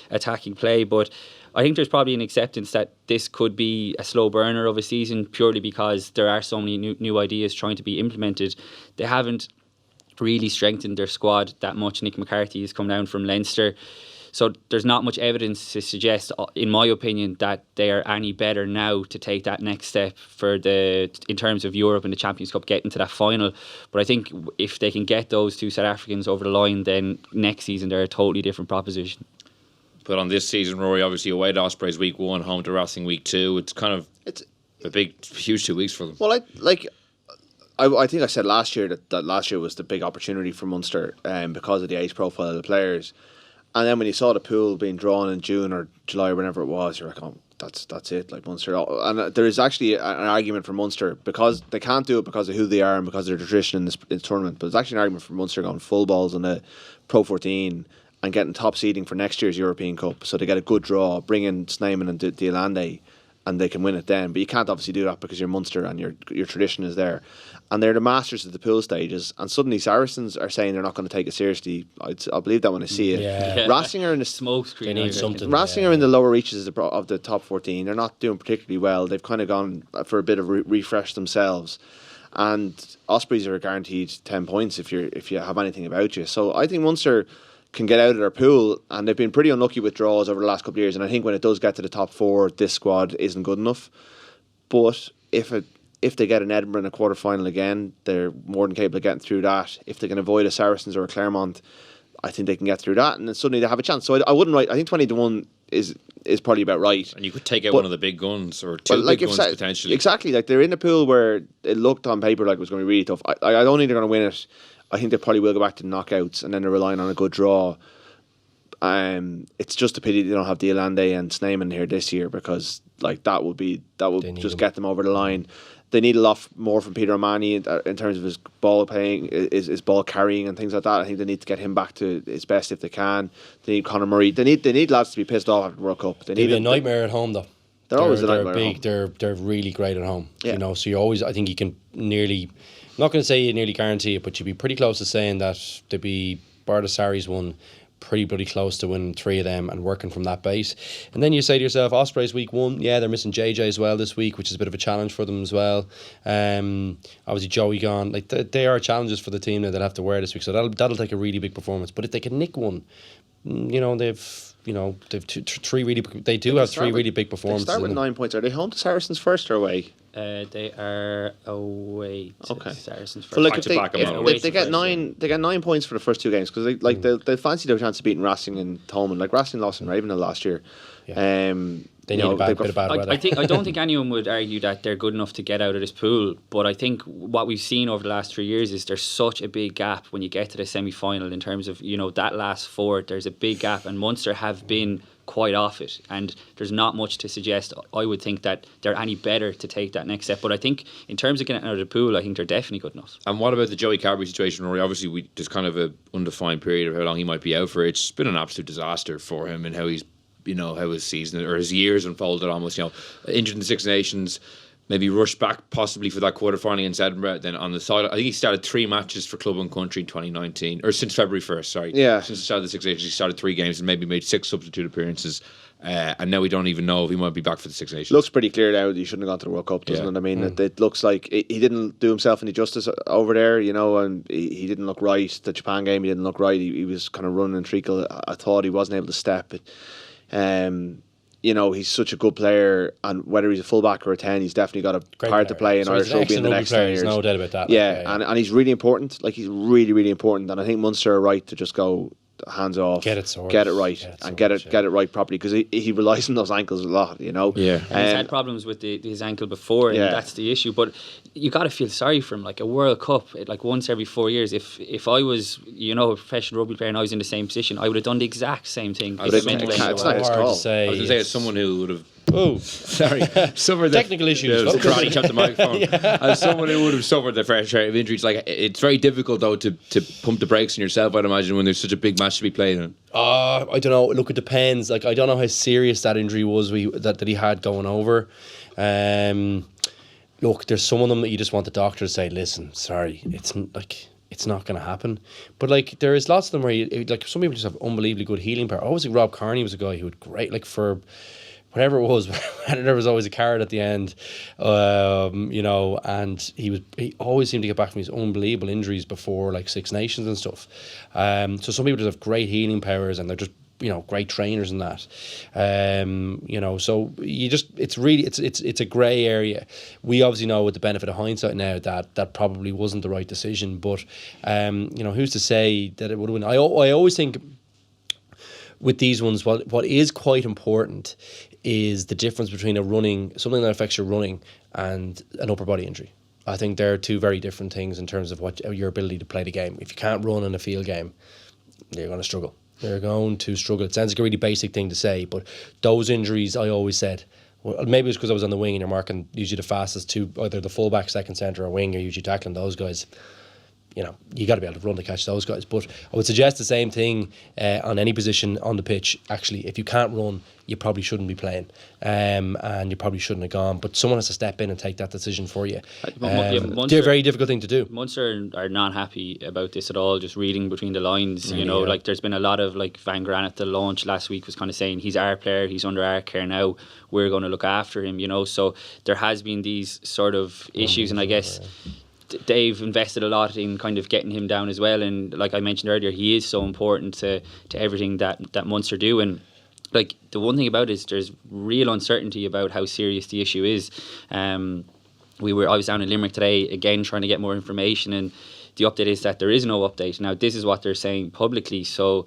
attacking play. But I think there's probably an acceptance that this could be a slow burner of a season purely because there are so many new ideas trying to be implemented. They haven't really strengthened their squad that much. Nick McCarthy has come down from Leinster. So there's not much evidence to suggest, in my opinion, that they are any better now to take that next step in terms of Europe and the Champions Cup, getting to that final. But I think if they can get those two South Africans over the line, then next season they're a totally different proposition. But on this season, Rory, obviously away to Ospreys week 1, home to Racing week 2. It's a big, huge 2 weeks for them. Well, I think I said last year that last year was the big opportunity for Munster because of the age profile of the players. And then when you saw the pool being drawn in June or July or whenever it was, you're like, oh, that's it, like Munster. And there is actually an argument for Munster because they can't do it because of who they are and because of their tradition in this tournament. But there's actually an argument for Munster going full balls on the Pro 14 and getting top seeding for next year's European Cup. So they get a good draw, bring in Snyman and Dialende, and they can win it then. But you can't obviously do that because you're Munster and your tradition is there. And they're the masters of the pool stages. And suddenly Saracens are saying they're not going to take it seriously. I'll believe that when I see it. Yeah. Racing are in the smoke screen. They need something. Racing are in the lower reaches of the top 14. They're not doing particularly well. They've kind of gone for a bit of refresh themselves. And Ospreys are guaranteed 10 points if you have anything about you. So I think Munster can get out of their pool, and they've been pretty unlucky with draws over the last couple of years. And I think when it does get to the top 4, this squad isn't good enough. But if they get an Edinburgh in a quarter final again, they're more than capable of getting through that. If they can avoid a Saracens or a Claremont, I think they can get through that, and then suddenly they have a chance. So I wouldn't write. I think 20-1 is probably about right. And you could take out one of the big guns or two big guns potentially. Exactly. Like they're in a pool where it looked on paper like it was going to be really tough. I don't think they're going to win it. I think they probably will go back to knockouts, and then they're relying on a good draw. It's just a pity they don't have Diolande and Sneeman here this year, because like that would just get them over the line. They need a lot more from Peter O'Mahony in terms of his ball playing, his ball carrying and things like that. I think they need to get him back to his best if they can. They need Conor Murray. They need lads to be pissed off at the World Cup. They need a nightmare at home though. They're always a nightmare at home. They're really great at home. Yeah. You know, so you always, I think you can nearly, I'm not going to say you nearly guarantee it, but you'd be pretty close to saying that there'd be Bardasari's one pretty bloody close to winning 3 of them and working from that base. And then you say to yourself, Ospreys week 1, yeah, they're missing JJ as well this week, which is a bit of a challenge for them as well. Obviously Joey gone. Like they are challenges for the team that they'll have to wear this week, so that'll take a really big performance. But if they can nick one, they've 3 really. They do have 3 really big performances. They start with 9 points. Are they home to Saracens first or away? They are away to Saracens first. So like if they get 9 points for the first 2 games, because they fancy their chance of beating Racing and Thomond. Like Racing lost in Ravenhill last year. Yeah. They need a bit of bad weather. I don't think anyone would argue that they're good enough to get out of this pool, but I think what we've seen over the last 3 years is there's such a big gap when you get to the semi-final in terms of that last 4. There's a big gap, and Munster have been quite off it, and there's not much to suggest, I would think, that they're any better to take that next step. But I think in terms of getting out of the pool, I think they're definitely good enough. And what about the Joey Carberry situation, Rory? Obviously there's kind of an undefined period of how long he might be out for. It's been an absolute disaster for him and how he's how his season or his years unfolded almost, injured in the Six Nations, maybe rushed back possibly for that quarter-final against Edinburgh. Then on the side, I think he started 3 matches for club and country in 2019, or since February 1st, sorry. Yeah. Since the start of the Six Nations, he started 3 games and maybe made 6 substitute appearances. And now we don't even know if he might be back for the Six Nations. Looks pretty clear now that he shouldn't have gone to the World Cup, doesn't it? I mean, it looks like he didn't do himself any justice over there, and he didn't look right. The Japan game, he didn't look right. He was kind of running and treacle. I thought he wasn't able to step. He's such a good player, and whether he's a fullback or a 10, he's definitely got a part to play in Irish rugby in the next 10 years. There's no doubt about that. Yeah, and he's really important. Like, he's really, really important. And I think Munster are right to just go hands off, get it right, and get it right properly, because he relies on those ankles a lot, Yeah, and he's had problems with his ankle before, and that's the issue. But you got to feel sorry for him. Like a World Cup, like once every 4 years. If I was, a professional rugby player and I was in the same position, I would have done the exact same thing. It's not his call. I was going to say, as someone who would have. Oh, sorry. Technical issues. Karate kept the microphone. As someone who would have suffered the fair share of injuries, like it's very difficult though to pump the brakes on yourself, I'd imagine, when there's such a big match to be played in. I don't know. Look, it depends. Like, I don't know how serious that injury was that he had going over. Look, there's some of them that you just want the doctor to say, listen, sorry, it's not going to happen. But like, there is lots of them where some people just have unbelievably good healing power. I always think Rob Kearney was a guy who had great, like, for whatever it was, there was always a carrot at the end, and he always seemed to get back from his unbelievable injuries before, like, Six Nations and stuff. So some people just have great healing powers, and they're just great trainers and that. So it's a grey area. We obviously know with the benefit of hindsight now that probably wasn't the right decision, but who's to say that it would have been. I always think with these ones, what is quite important is the difference between something that affects your running and an upper body injury. I think they're 2 very different things in terms of your ability to play the game. If you can't run in a field game, you're going to struggle. You're going to struggle. It sounds like a really basic thing to say, but those injuries, I always said, well, maybe it's because I was on the wing and you're marking usually the fastest 2, either the fullback, second centre, or wing. You're usually tackling those guys. You got to be able to run to catch those guys. But I would suggest the same thing on any position on the pitch. Actually, if you can't run, you probably shouldn't be playing, and you probably shouldn't have gone. But someone has to step in and take that decision for you. They're a very difficult thing to do. Munster are not happy about this at all. Just reading between the lines, like there's been a lot of, like, Van Gran at the launch last week was kind of saying he's our player, he's under our care now, we're going to look after him. So there has been these sort of issues, and I guess they've invested a lot in kind of getting him down as well. And like I mentioned earlier, he is so important to everything that Munster do. And like, the one thing about it is there's real uncertainty about how serious the issue is. I was down in Limerick today again trying to get more information, and the update is that there is no update. Now, this is what they're saying publicly, so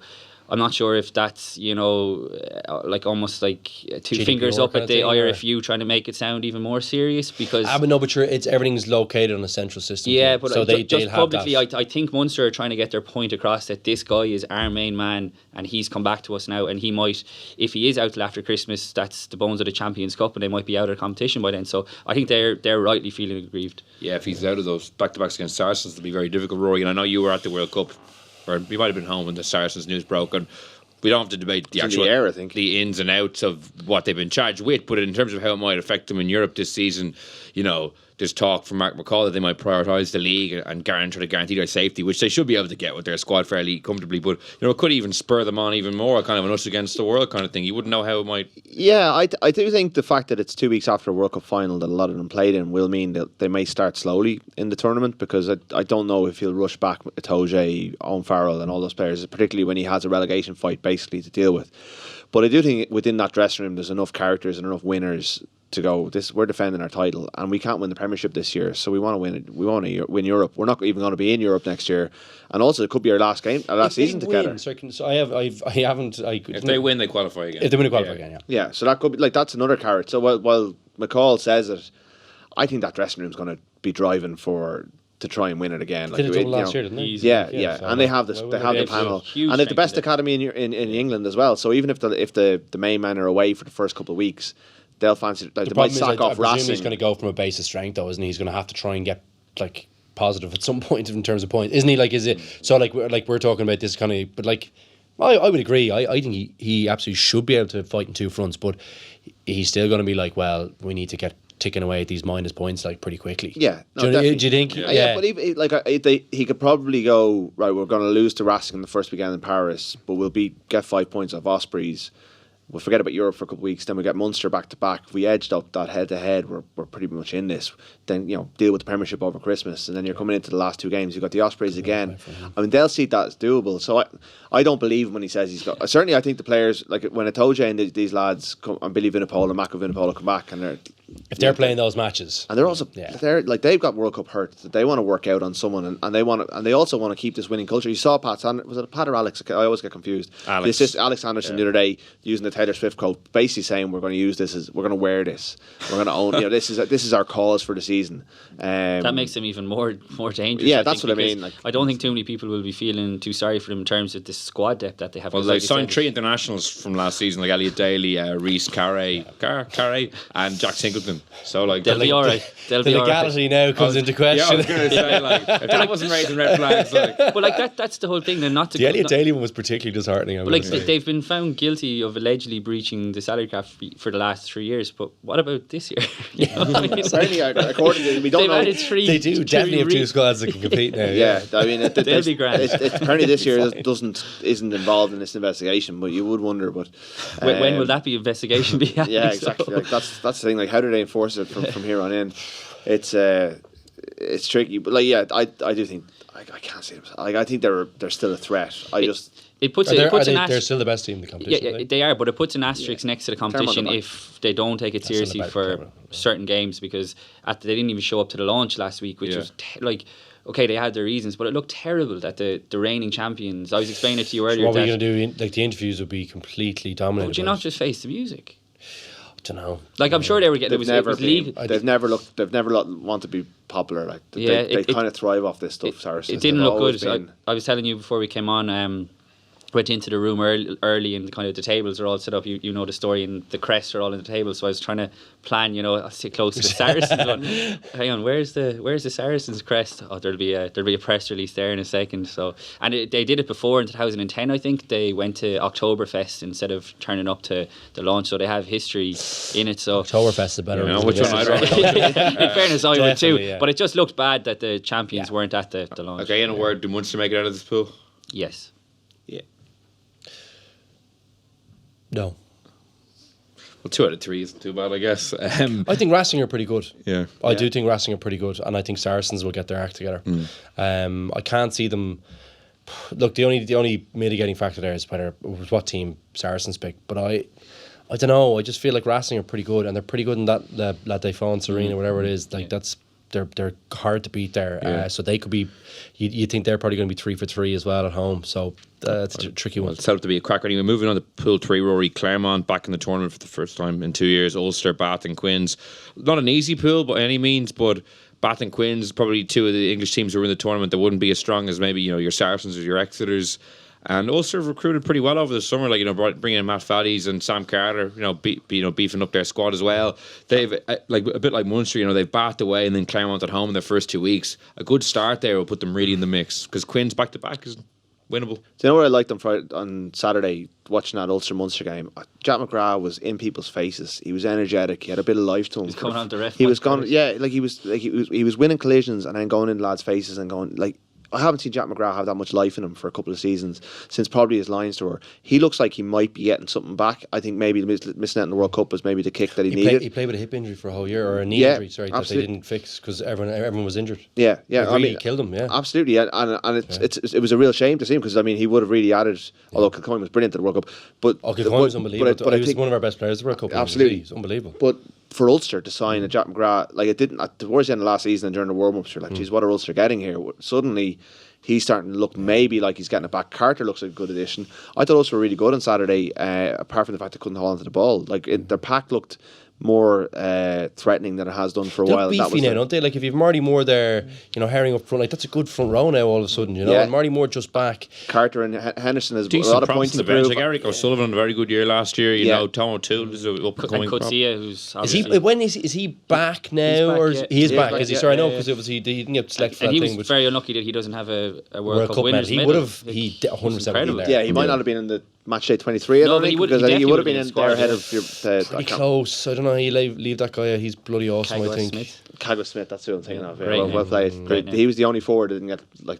I'm not sure if that's, like almost like two GDPR fingers up kind at of the thing, or- IRFU trying to make it sound even more serious, because but no, but it's everything's located on a central system. yeah, too. but so just they'll have publicly, that. I think Munster are trying to get their point across that this guy is our main man and he's come back to us now, and he might, if he is out till after Christmas, that's the bones of the Champions Cup and they might be out of competition by then. So I think they're rightly feeling aggrieved. Yeah, if he's out of those back-to-backs against Saracens, it'll be very difficult, Rory. And I know you were at the World Cup, or you might have been home when the Saracens news broke, and we don't have to debate the actual air, I think. the ins and outs of what they've been charged with, but in terms of how it might affect them in Europe this season, there's talk from Mark McCall that they might prioritise the league and guarantee their safety, which they should be able to get with their squad fairly comfortably. But it could even spur them on even more, kind of an us against the world kind of thing. You wouldn't know how it might. Yeah, I do think the fact that it's 2 weeks after a World Cup final that a lot of them played in will mean that they may start slowly in the tournament, because I don't know if he'll rush back Itoje, Owen Farrell and all those players, particularly when he has a relegation fight basically to deal with. But I do think within that dressing room there's enough characters and enough winners to go, we're defending our title and we can't win the Premiership this year, so we want to win it. We want to win Europe. We're not even going to be in Europe next year, and also it could be our last season together. If they win, they qualify again. If they win, they qualify again. Yeah, so that could be that's another carrot. So while McCall says it, I think that dressing room's going to be to try and win it again. Did it double last year, didn't they? Yeah. So And they have this. They have the panel, and they've the best academy in England as well. So even if the main men are away for the first couple of weeks, they'll fancy. They might sack off I presume Racing. he's going to go from a base of strength, though, isn't he? He's going to have to try and get positive at some point in terms of points, isn't he? Is it so? We're talking about this kind of, but I would agree. I think he absolutely should be able to fight in two fronts, but he's still going to be we need to get ticking away at these minus points pretty quickly. Yeah, do you think? Yeah, but he could probably go right. We're going to lose to Racing in the first weekend in Paris, but we'll get 5 points off Ospreys. We'll forget about Europe for a couple of weeks. Then we get Munster back to back. If we edged up that head to head, we're pretty much in this. Then deal with the Premiership over Christmas, and then you're coming into the last two games. You've got the Ospreys again. I mean, they'll see that as doable. So I don't believe him when he says he's got. Certainly, I think the players when Itoje and these lads come, and Billy Vunipola and Mako Vunipola come back, and they're playing those matches, and they're also they've got World Cup hurt that they want to work out on someone, and they also want to keep this winning culture. You saw Pat or Alex? I always get confused. Alex Anderson the other day using the Taylor Swift quote, basically saying we're going to use this we're going to wear this, we're going to own. This is our cause for the season. That makes them even more dangerous. Yeah, that's what I mean. I don't think too many people will be feeling too sorry for them in terms of the squad depth that they have. Well, they signed 3 internationals from last season, like Elliot Daly, Reece Carey, and Jack Singleton. So they'll be all right. The legality now comes into question. Yeah, I was going to say if that wasn't raising red flags. But that's the whole thing. They're not the Elliot Daly one was particularly disheartening. But they've been found guilty of allegedly breaching the salary cap for the last 3 years. But what about this year? Apparently, according to we don't know. They do definitely have 2 squads that can compete now. Yeah, I mean, they'll be grand. Apparently this year isn't involved in this investigation, but you would wonder. But when will that investigation be happening? Yeah, exactly. That's the thing. How do they enforce it from here on in? It's tricky. But I do think I can't see them. I think they're still a threat. They're still the best team in the competition. Yeah, they are, but it puts an asterisk next to the competition if they don't take it seriously for certain games, because they didn't even show up to the launch last week, which was okay, they had their reasons, but it looked terrible that the reigning champions. I was explaining it to you earlier. So what were you going to do? The interviews would be completely dominated. Would you not just face the music? I don't know. I'm sure they were getting. They've never want to be popular. They kind of thrive off this stuff. Saracens. It didn't look good. I was telling you before we came on. Went into the room early and kind of the tables are all set up. You know the story, and the crests are all on the table. So I was trying to plan. I sit close to the Saracens. Going, hang on, where's the Saracens crest? Oh, there'll be a press release there in a second. So they did it before in 2010. I think they went to Oktoberfest instead of turning up to the launch. So they have history in it. So Oktoberfest is better. Which one I'd rather go to. In fairness, I would too. Yeah. But it just looked bad that the champions weren't at the launch. Okay, in a word, do Munster make it out of this pool? Yes. No. Well, 2 out of 3 isn't too bad, I guess. I think Racing are pretty good. Yeah. I do think Racing are pretty good, and I think Saracens will get their act together. I can't see them. Look, the only mitigating factor there is what team Saracens pick. But I don't know. I just feel like Racing are pretty good, and they're pretty good in that La Défense arena, whatever it is. That's they're hard to beat there. So they could be. You think they're probably going to be 3 for 3 as well at home. So that's a tricky one. It's set up to be a cracker. Anyway, moving on to Pool 3, Rory. Claremont back in the tournament for the first time in 2 years. Ulster, Bath and Quins. Not an easy pool by any means, but Bath and Quins, probably two of the English teams who were in the tournament that wouldn't be as strong as maybe your Saracens or your Exeters. And Ulster have recruited pretty well over the summer, bringing in Matt Faddies and Sam Carter, beefing up their squad as well. They've a bit like Munster, they've bathed away and then Claremont at home in their first 2 weeks. A good start there will put them really in the mix because Quins back to back is winnable. Do you know where I liked them on Saturday watching that Ulster Munster game? Jack McGrath was in people's faces. He was energetic. He had a bit of life to him. He's coming on the ref. He was gone. Yeah, he was winning collisions and then going in lads' faces and going like. I haven't seen Jack McGrath have that much life in him for a couple of seasons since probably his Lions tour. He looks like he might be getting something back. I think maybe missing out in the World Cup was maybe the kick that he needed. He played with a hip injury for a whole year, or a knee injury, sorry, that they didn't fix because everyone was injured. Yeah. It really killed him, yeah. Absolutely, and it was a real shame to see him because, he would have really added, although Kilcoyne was brilliant at the World Cup. Kilcoyne was unbelievable. He was one of our best players at the World Cup. Absolutely. He's unbelievable. But for Ulster to sign a Jack McGrath, it didn't, towards the end of last season and during the warm-ups, you're like, geez, what are Ulster getting here? Suddenly, he's starting to look maybe like he's getting it back. Carter looks like a good addition. I thought Ulster were really good on Saturday, apart from the fact they couldn't hold onto the ball. Their pack looked more threatening than it has done for a while. They're beefy now, don't they? If you've Marty Moore there, Herring up front, that's a good front row now all of a sudden, and Marty Moore just back. Carter and Henderson has decent a lot of points in the bench. Eric O'Sullivan had a very good year last year. Tom O'Toole is up and coming. And Coetzee, who's is he back now? He is back. Is he? Sorry, I know because obviously he didn't get selected for that thing. He was very unlucky that he doesn't have a World Cup winners medal. He would have. He 100% been there. Yeah, he might not have been in the match day 23. No, but he would have been in there ahead of your. Pretty close. I don't know. You leave that guy. He's bloody awesome. I think. Cagler Smith. That's who I'm thinking of. Well played. He was the only forward that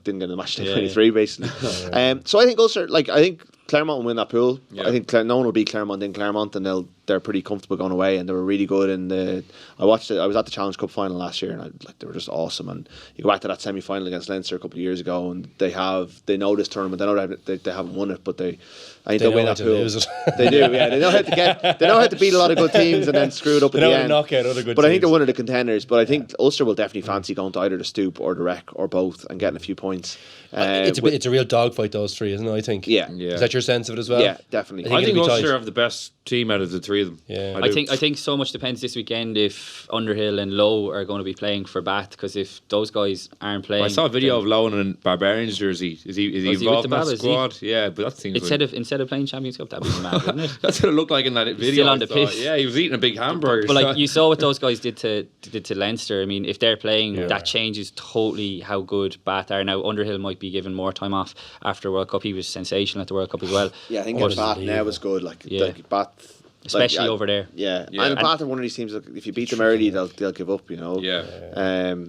didn't get in the match day 23 basically. So I think Ulster, I think Claremont will win that pool. Yeah. I think no one will beat Claremont in Claremont, and they're pretty comfortable going away, and they were really good in the. I watched it. I was at the Challenge Cup final last year, and they were just awesome. And you go back to that semi final against Leinster a couple of years ago, and they know this tournament. They know they haven't won it, but I think they'll win that pool. They do, yeah. They know how to beat a lot of good teams and then screw it up at the end. Knock out other good but teams. I think they're one of the contenders. But I think Ulster will definitely fancy going to either the Stoop or the Rec or both and getting a few points. It's a real dogfight, those three, isn't it? I think. Yeah. Is that your sense of it as well? Yeah, definitely. I think Ulster have the best team out of the three of them. Yeah. I think so much depends this weekend if Underhill and Lowe are going to be playing for Bath, because if those guys aren't playing, I saw a video of Lowe in Barbarians jersey. Is he involved in that squad? Yeah, but that seems instead of playing Champions Cup, that'd be mad, wouldn't it? That's what it looked like in that video. Still on the pitch. Yeah, he was eating a big hamburger. But you saw what those guys did to Leinster. I mean, if they're playing, that changes totally how good Bath are. Now Underhill might be given more time off after World Cup. He was sensational at the World Cup as well. Yeah, I think Bath now was good. Bath. Especially over there. Yeah. And Bath are one of these teams, if you beat them early, they'll give up, Yeah.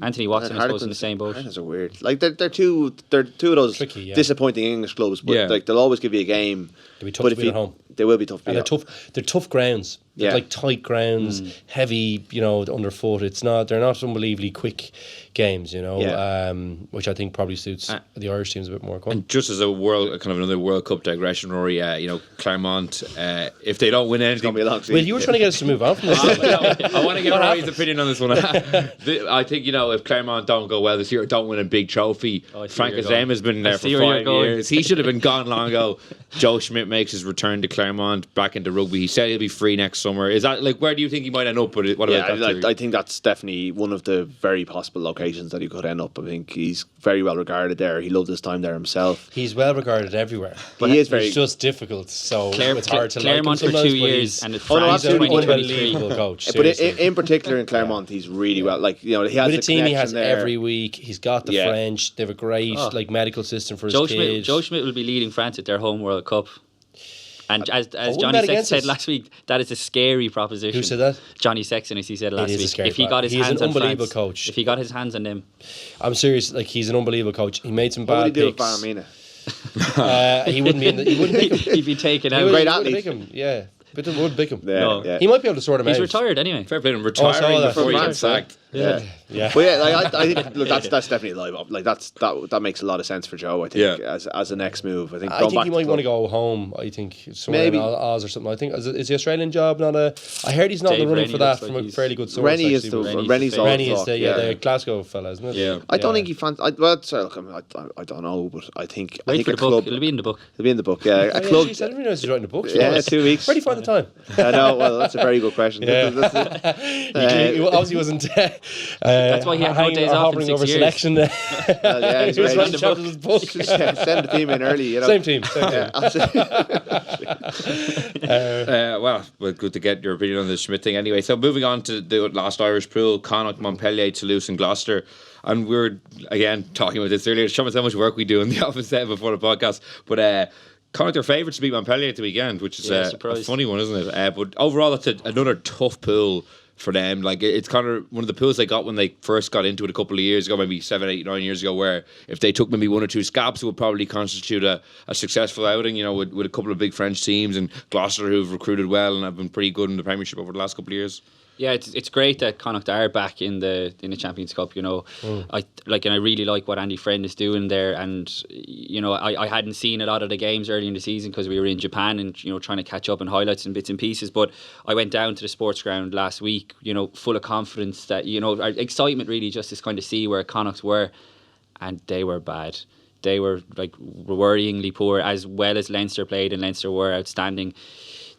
Anthony Watson, I suppose, in the same boat. Harlequins are weird. They're two of those tricky, disappointing English clubs, but they'll always give you a game. They'll be tough to beat at home. They will be tough to beat. And they're tough grounds. They're tight grounds, heavy, underfoot. They're not unbelievably quick games, which I think probably suits the Irish teams a bit more. And just as another World Cup digression, Rory, Claremont, if they don't win anything, it's gonna be a long season. Well, you were trying to get us to move on from this. I want to get Rory's opinion on this one. I think if Claremont don't go well this year, don't win a big trophy. Frank Azem has been there for 5 years. He should have been gone long ago. Joe Schmidt makes his return to Claremont back into rugby. He said he'll be free next summer. Is that where do you think he might end up? What about that? I think that's definitely one of the very possible locations that he could end up. I think he's very well regarded there. He loved his time there himself. He's well regarded everywhere. But he is very. It's just difficult. So it's hard to Claremont like him for 2 years, and he's an unbelievable coach. But in particular in Claremont, he's really well. He has with a team he has there. every week. He's got the French. They have a great medical system for his kids. Joe Schmidt will be leading France at their home World Cup. And as Johnny Sexton said last week, that is a scary proposition. Who said that? Johnny Sexton, as he said last week. If he got his hands on France, coach. If he got his hands on them, I'm serious. He's an unbelievable coach. He made some bad picks. What would he do with Ballymena? He wouldn't pick him. He'd be taken out. Great athlete. Yeah. But it would pick him. Yeah. He might be able to sort him out. He's retired anyway. Fair play, retiring before he gets sacked. Yeah. But I think look, that's definitely live up. Like that makes a lot of sense for Joe. I think as a next move. I think he might want to go home. I think somewhere in Oz or something. I think is the Australian job not a? I heard he's not in the running for that from a fairly good source. Rennie is the Glasgow fella, isn't it? Yeah. I don't think he fancies. I don't know, but I think Wait for a the club. book. It'll be in the book. It'll be in the book. Yeah, a club. I didn't realise he's writing a book. Yeah, 2 weeks. Where do you find the time? I know. Well, that's a very good question. Yeah. He obviously wasn't. That's why he had 4 days off in 6 over years. selection. Yeah, he was writing chapters of his book. Send the team in early. Same team. Well, good to get your opinion on the Schmidt thing anyway. So moving on to the last Irish pool, Connacht, Montpellier, Toulouse and Gloucester. And we were, again, talking about this earlier. It shows how much work we do in the office set before the podcast. But Connacht are favourites to beat Montpellier at the weekend, which is a funny one, isn't it? But overall, that's another tough pool for them. Like, it's kind of one of the pools they got when they first got into it a couple of years ago, maybe 7, 8, 9 years ago, where if they took maybe 1 or 2 scalps, it would probably constitute a successful outing, with a couple of big French teams, and Gloucester, who've recruited well and have been pretty good in the Premiership over the last couple of years. Yeah, it's great that Connacht are back in the Champions Cup. I really like what Andy Friend is doing there, and I hadn't seen a lot of the games early in the season because we were in Japan and trying to catch up on highlights and bits and pieces. But I went down to the sports ground last week, full of confidence that our excitement really just to kind of see where Connacht were, and they were bad. They were worryingly poor, as well as Leinster played, and Leinster were outstanding.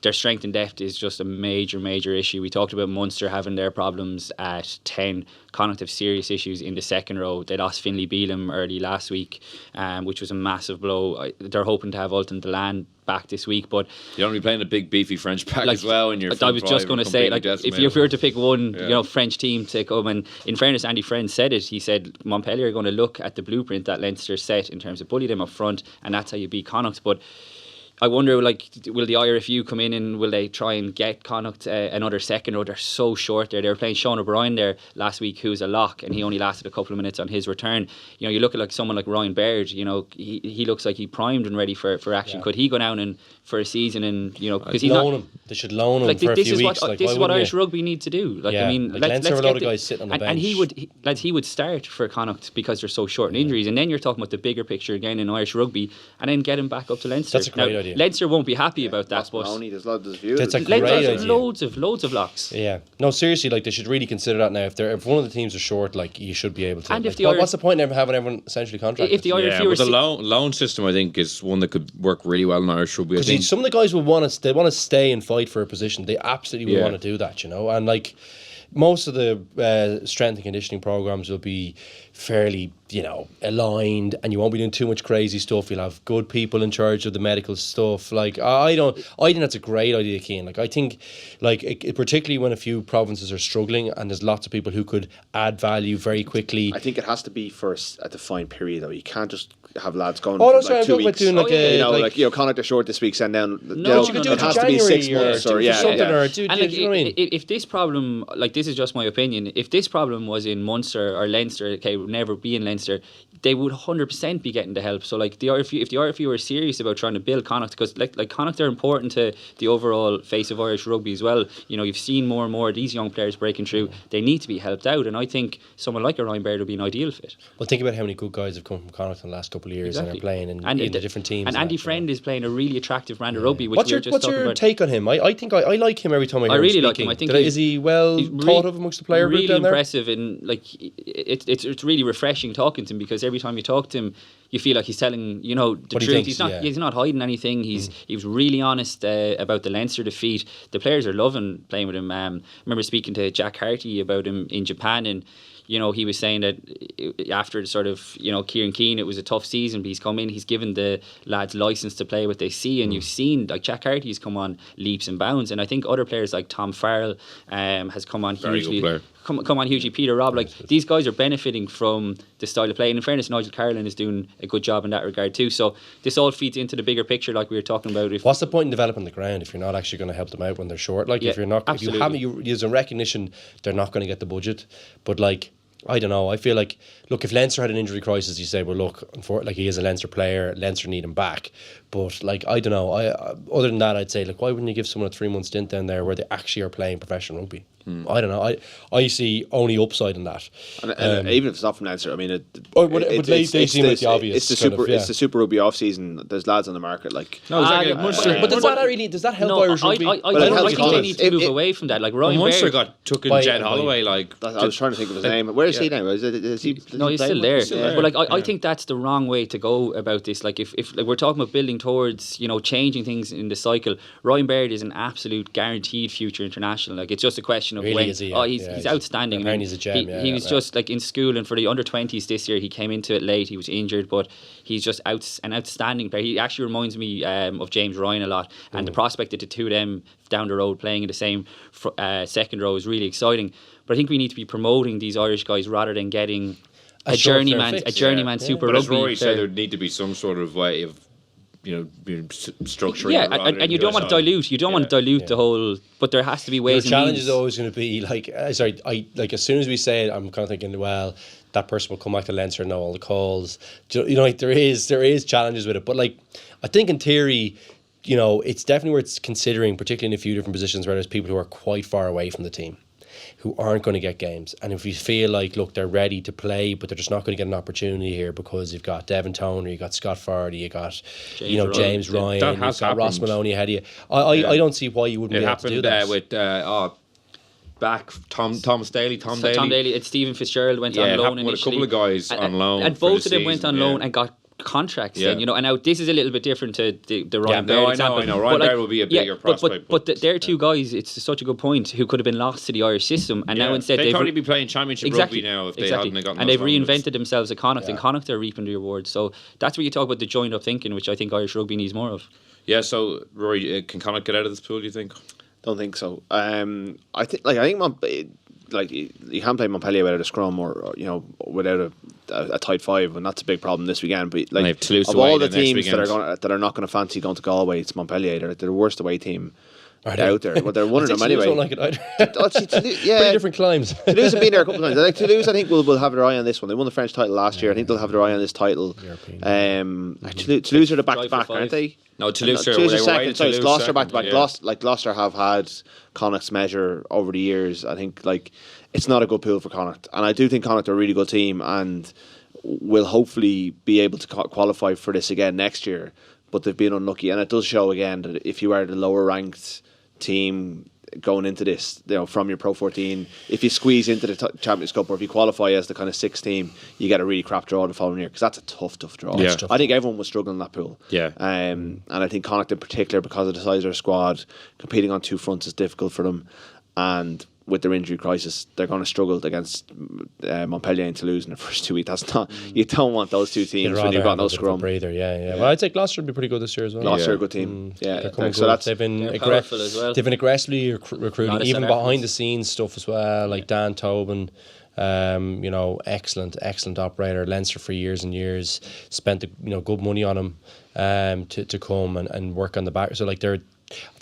Their strength and depth is just a major issue. We talked about Munster having their problems at 10. Connacht have serious issues in the second row. They lost Finlay Bealham early last week, which was a massive blow. They're hoping to have Ultan Delan back this week, but you're only playing a big beefy French pack as well in your I was just going to say, if you were to pick one French team to come, and in fairness, Andy Friend said it. He said Montpellier are going to look at the blueprint that Leinster set in terms of bully them up front, and that's how you beat Connacht. But I wonder, will the IRFU come in and will they try and get Connacht another second row? They're so short there. They were playing Sean O'Brien there last week, who's a lock, and he only lasted a couple of minutes on his return. You look at someone like Ryan Baird. He looks like he primed and ready for action. Yeah. Could he go down and for a season and because he's loan him? They should loan him for a few weeks. This is what Irish rugby need to do. Let's have a lot of guys sitting on the bench. And he would start for Connacht because they're so short in injuries, and then you're talking about the bigger picture again in Irish rugby, and then get him back up to Leinster. That's a great idea. Leinster won't be happy about that, but there's loads of views. That's a great idea. Loads of locks. Yeah, no, seriously, they should really consider that now. If one of the teams are short, you should be able to. And what's the point in having everyone essentially contracted? If the Irish the loan system, I think, is one that could work really well in Irish rugby. Because some of the guys will want to stay and fight for a position. They absolutely will want to do that, and most of the strength and conditioning programs will be fairly, aligned, and you won't be doing too much crazy stuff. You'll have good people in charge of the medical stuff. I think that's a great idea, Cian. I think, particularly when a few provinces are struggling and there's lots of people who could add value very quickly. I think it has to be for a defined period, though. You can't just have lads going for like 2 weeks. Doing Connacht are short this week, send down. No, you could do it has to be 6 months or something. Or do you know what I mean? If this problem, this is just my opinion, if this problem was in Munster or Leinster, okay, would never be in Leinster, they would 100% be getting the help. So if the RFU were serious about trying to build Connacht, because Connacht are important to the overall face of Irish rugby as well. You've seen more and more of these young players breaking through. They need to be helped out, and I think someone like a Ryan Baird would be an ideal fit. Well, think about how many good guys have come from Connacht in the last couple of years and are playing in the different teams. And Andy Friend is playing a really attractive brand of rugby. Which what's your take on him? I think I like him every time I hear him really speaking. like him. I think is he well thought of amongst the player group down there? Really impressive, and it's really refreshing talking to him, because every time you talk to him, you feel like he's telling the truth. He's not hiding anything. He was really honest about the Leinster defeat. The players are loving playing with him. I remember speaking to Jack Harty about him in Japan, and he was saying that after the sort of Kieran Keane, it was a tough season, but he's come in, he's given the lads license to play what they see, and you've seen Jack Harty's come on leaps and bounds, and I think other players like Tom Farrell has come on hugely. Come on hugely. Peter Robb, these guys are benefiting from the style of play, and in fairness, Nigel Carolan is doing a good job in that regard too. So this all feeds into the bigger picture, like we were talking about. What's the point in developing the ground if you're not actually going to help them out when they're short? If you're not, absolutely. If you haven't, there's a recognition they're not going to get the budget, but I don't know. I feel look, if Leinster had an injury crisis, you say, well, look, he is a Leinster player, Leinster need him back. But I don't know. Other than that, I'd say, why wouldn't you give someone a 3-month stint down there where they actually are playing professional rugby? I don't know. I see only upside in that. And even if it's not from Leinster, I mean, they seem like the obvious. It's the Super Rugby off season. There's lads on the market like. No, exactly. Munster, but does that help Irish rugby? I think they need to move away from that. Like Ryan Munster Baird took in Jed Holloway. Like I was trying to think of his name. Where is he now? Is he? No, he's still there. But like I think that's the wrong way to go about this. Like if like we're talking about building towards changing things in the cycle, Ryan Baird is an absolute guaranteed future international. Like it's just a question of really when. He's outstanding. I mean, he's a gem. He was just like in school, and for the under-20s this year, he came into it late. He was injured, but he's just an outstanding player. He actually reminds me of James Ryan a lot, and the prospect of the two of them down the road playing in the same second row is really exciting. But I think we need to be promoting these Irish guys rather than getting a journeyman Super But Rugby. as Rory said, there need to be some sort of way of structuring. Yeah, and you don't want to dilute. You don't want to dilute the whole. But there has to be ways. The challenge is always going to be like, as soon as we say it, I'm kind of thinking, well, that person will come back to Leinster and know all the calls. Like there is challenges with it, but like I think in theory, it's definitely worth considering, particularly in a few different positions where there's people who are quite far away from the team, who aren't going to get games. And if you feel like, look, they're ready to play, but they're just not going to get an opportunity here because you've got Devin Toner, you've Scott Fardy, you got James Ryan, you've got Ross Maloney ahead of you. I don't see why you wouldn't be able to do that. It happened with Thomas Daly, Tom Daly. It's Stephen Fitzgerald went on loan initially. With a couple of guys on loan. And both of them went on loan and got contracts then, and now this is a little bit different to the Ryan Baird example. I know. Ryan Baird will be a bigger prospect. But they're two guys, it's such a good point, who could have been lost to the Irish system, and now instead they'd probably be playing championship rugby now if they hadn't gotten. And they've reinvented themselves at Connacht, and Connacht are reaping the rewards. So that's where you talk about the joined up thinking, which I think Irish rugby needs more of. Yeah, so Rory, can Connacht get out of this pool, do you think? Don't think so. I think you can't play Montpellier without a scrum or without a tight five, and that's a big problem this weekend. But like of all the teams that are not going to fancy going to Galway, it's Montpellier. They're the worst away team out there. But they're one of them anyway. Don't like it either. Pretty different climes. Toulouse have been there a couple of times. Like Toulouse, I think will have their eye on this one. They won the French title last year. I think they'll have their eye on this title. Toulouse are the back to back, aren't they? No, Toulouse are second. So it's Gloucester back to back. Gloucester have had Connacht's measure over the years. I think it's not a good pool for Connacht, and I do think Connacht are a really good team and will hopefully be able to qualify for this again next year. But they've been unlucky, and it does show again that if you are the lower ranked team going into this, from your Pro 14, if you squeeze into the Champions Cup or if you qualify as the kind of sixth team, you get a really crap draw the following year, because that's a tough draw. Yeah. I think everyone was struggling in that pool. Yeah. And I think Connacht in particular, because of the size of their squad, competing on two fronts is difficult for them, and with their injury crisis, they're going to struggle against Montpellier and Toulouse in the first 2 weeks. That's not. You don't want those two teams when you've got no scrum. Breather, yeah. Well, I'd say Gloucester would be pretty good this year as well. Gloucester are a good team. They've been aggressively recruiting, even behind the scenes stuff as well. Like Dan Tobin, excellent operator. Leinster for years and years, spent good money on him to come and work on the back. So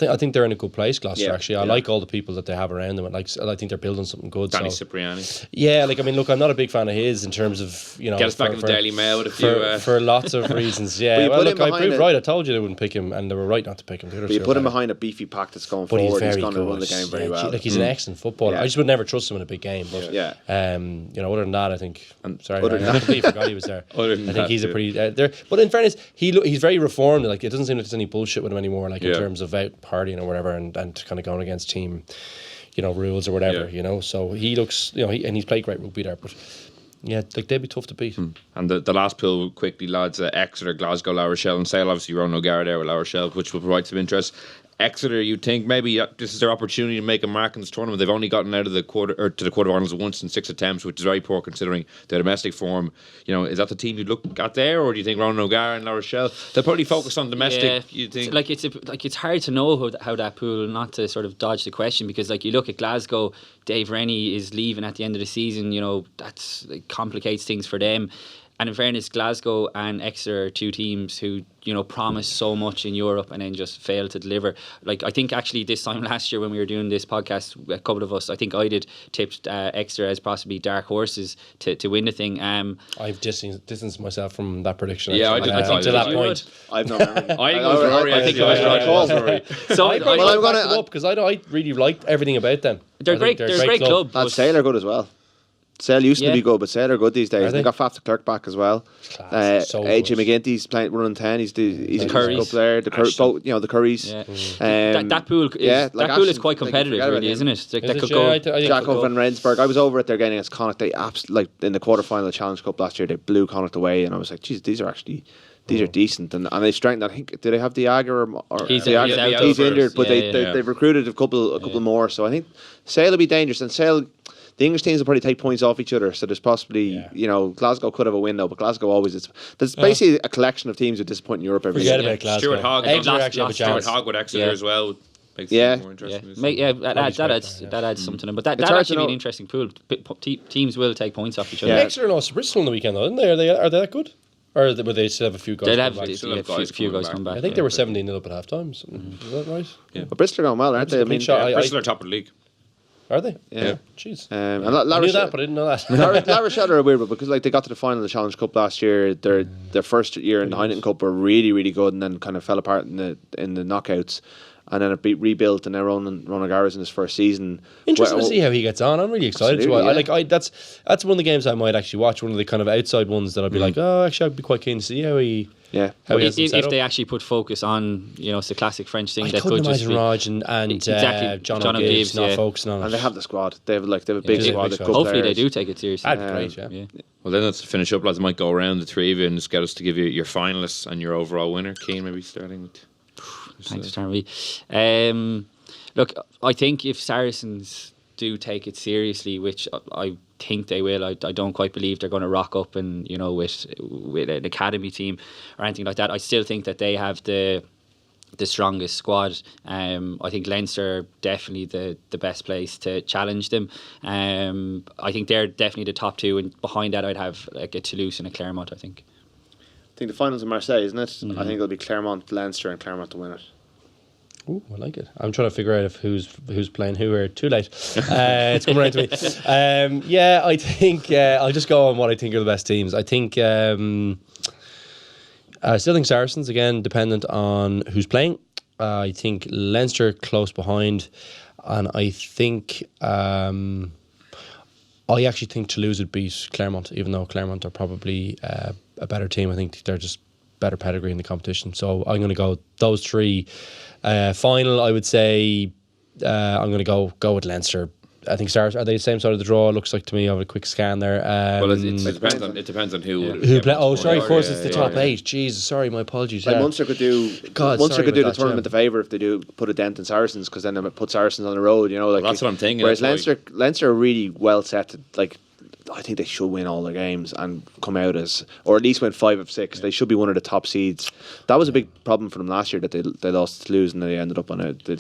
I think they're in a good place, Gloucester. Actually, I like all the people that they have around them. I think they're building something good. Danny Cipriani. Yeah, I'm not a big fan of his in terms of get us back in the Daily Mail with a few for lots of reasons. Yeah, I proved right. I told you they wouldn't pick him, and they were right not to pick him. But you put him behind a beefy pack that's going forward. He's going to run the game very well. He's an excellent footballer. I just would never trust him in a big game. But other than that, I think. I completely forgot he was there. I think he's a pretty there. But in fairness, he's very reformed. It doesn't seem like there's any bullshit with him anymore. In terms of out partying or whatever, and kind of going against team, rules or whatever, So he looks, and he's played great rugby there, but they'd be tough to beat. And the last pool quickly, lads: Exeter, Glasgow, La Rochelle, and Sale. Obviously, Ronan O'Gara there with La Rochelle, which will provide some interest. Exeter, you think maybe this is their opportunity to make a mark in this tournament. They've only gotten out of the quarterfinals once in 6 attempts, which is very poor considering their domestic form. Is that the team you look at there, or do you think Ronan O'Gara and La Rochelle? They'll probably focus on domestic. Yeah, you think? It's hard to know how that pool, not to sort of dodge the question, because you look at Glasgow, Dave Rennie is leaving at the end of the season. That complicates things for them. And in fairness, Glasgow and Exeter are two teams who, you know, promise so much in Europe and then just fail to deliver. Like, I think actually this time last year when we were doing this podcast, a couple of us, I think I did, tipped Exeter as possibly dark horses to win the thing. I've distanced myself from that prediction. Yeah, actually. I think to that point. I've no memory. I think it was Rory. So I'm going to up because I really liked everything about them. They're a great club. And Sale are good as well. Sale used to be good, but Sale are good these days. They got Faf de Klerk back as well. AJ McGinty's playing running 10. He's a good player. The Currys. Yeah. That pool is quite competitive, really, isn't it? That could go. Jaco van Rensburg. I was over at their game against Connacht. They in the quarterfinal of the Challenge Cup last year, they blew Connacht away, and I was like, geez, these are decent, and they strengthened. I think, do they have Diaga or he's injured, but they've recruited a couple more. So I think Sale will be dangerous, and Sale. The English teams will probably take points off each other, so there's possibly, Glasgow could have a window, but Glasgow always there's basically a collection of teams who disappoint in Europe every year. Forget about Glasgow. Stuart Hogg with Exeter as well. Makes it more interesting. That adds something in, but that actually be an interesting pool. Teams will take points off each other. Exeter lost to Bristol on the weekend, though, didn't they? Are they that good? Or would they still have a few guys? They'll have a few guys come back. I think they were 17-0 up at half time. Is that right? Yeah. But Bristol are going well, aren't they? Bristol are top of the league. Are they? Yeah. Jeez. And I knew that, but I didn't know that. La Rochelle are a weird one because they got to the final of the Challenge Cup last year. Their first year in the Heineken Cup were really, really good, and then kind of fell apart in the knockouts. And then it rebuilt, and now Ronan O'Gara's in his first season. Interesting to see how he gets on. I'm really excited. That's one of the games I might actually watch. One of the kind of outside ones that I'd be like, actually, I'd be quite keen to see how he. Yeah, if they actually put focus on, it's the classic French thing. I couldn't imagine Raj and John O'Gibbs not focusing on it. And they have the squad. They have a big squad. Hopefully they do take it seriously. That'd be great. Yeah. Well, then let's finish up, lads. I might go around the three of you and just get us to give you your finalists and your overall winner. Cian, maybe starting with. Thanks, Charlie. Look, I think if Saracens do take it seriously, which I think they will, I don't quite believe they're going to rock up and with an academy team or anything like that. I still think that they have the strongest squad. I think Leinster are definitely the best place to challenge them. I think they're definitely the top two, and behind that I'd have like a Toulouse and a Clermont, I think. I think the finals in Marseille, isn't it? Mm-hmm. I think it'll be Clermont, Leinster, and Clermont to win it. Ooh, I like it. I'm trying to figure out if who's playing who. Or too late. It's coming around to me. I think I'll just go on what I think are the best teams. I think I still think Saracens, again, dependent on who's playing. I think Leinster close behind, and I think I actually think Toulouse would beat Clermont, even though Clermont are probably a better team. I think they're just better pedigree in the competition. So I'm going to go those three. Final, I would say I'm going to go with Leinster. I think Stars are they the same side of the draw? It looks like to me. I have a quick scan there. It depends on who play. Oh, sorry, of course it's the top 8. Jesus, sorry, my apologies. Like Munster could do the tournament a favour if they do put a dent in Saracens, because then they put Saracens on the road. That's what I'm thinking. Whereas Leinster are really well set to I think they should win all their games and come out as, or at least win 5 of 6. Yeah. They should be one of the top seeds. That was a big problem for them last year, that they lost to lose and they ended up on it. They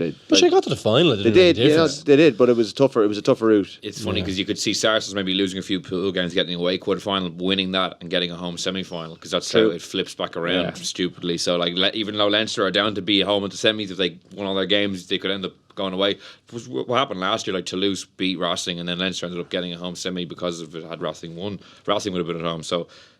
got to the final. They did, but it was a tougher route. It's funny because you could see Saracens maybe losing a few pool games, getting away quarter-final, winning that and getting a home semi-final, because that's how it flips back around stupidly. So even though Leinster are down to be home at the semis, if they won all their games, they could end up going away. It was what happened last year. Toulouse beat Racing, and then Leinster ended up getting a home semi because of it had Racing won. Racing would have been at home.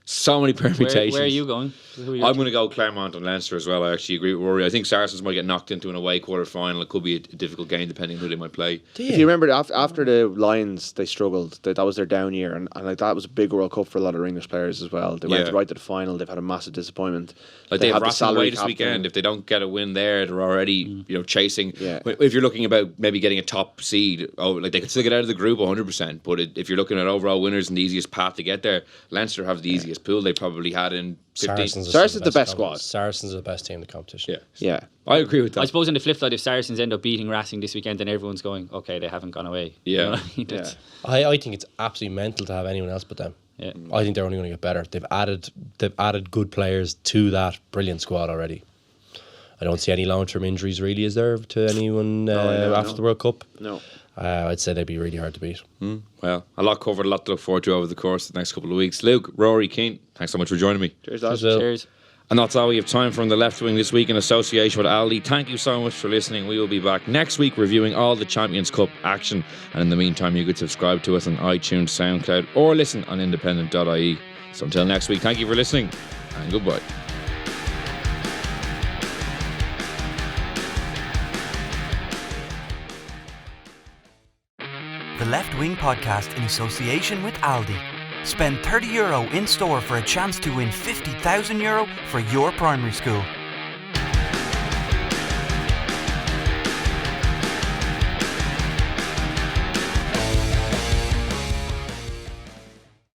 So many permutations. Where are you going? I'm going to go Clermont and Leinster as well. I actually agree with Rory. I think Saracens might get knocked into an away quarter final. It could be a difficult game depending on who they might play. If you remember, after the Lions, they struggled. That was their down year, and that was a big World Cup for a lot of English players as well. They went right to the final. They've had a massive disappointment. They have Racing away this weekend. If they don't get a win there, they're already chasing. Yeah. If you're looking about maybe getting a top seed, they could still get out of the group 100%. But if you're looking at overall winners and the easiest path to get there, Leinster have the easiest pool. They probably had in 15. Saracens the best squad. Saracens are the best team in the competition. Yeah. I agree with that. I suppose on the flip side, if Saracens end up beating Racing this weekend, then everyone's going, okay, they haven't gone away. Yeah. I think it's absolutely mental to have anyone else but them. Yeah. I think they're only going to get better. They've added good players to that brilliant squad already. I don't see any long-term injuries really, is there, to anyone after the World Cup? No. I'd say they'd be really hard to beat. Well, a lot covered, a lot to look forward to over the course of the next couple of weeks. Luke, Rory, Keane, thanks so much for joining me. Cheers, lads. Cheers. And that's all we have time for on the Left Wing this week in association with Aldi. Thank you so much for listening. We will be back next week reviewing all the Champions Cup action. And in the meantime, you could subscribe to us on iTunes, SoundCloud, or listen on independent.ie. So until next week, thank you for listening, and goodbye. The Left Wing Podcast in association with Aldi. Spend €30 in store for a chance to win €50,000 for your primary school.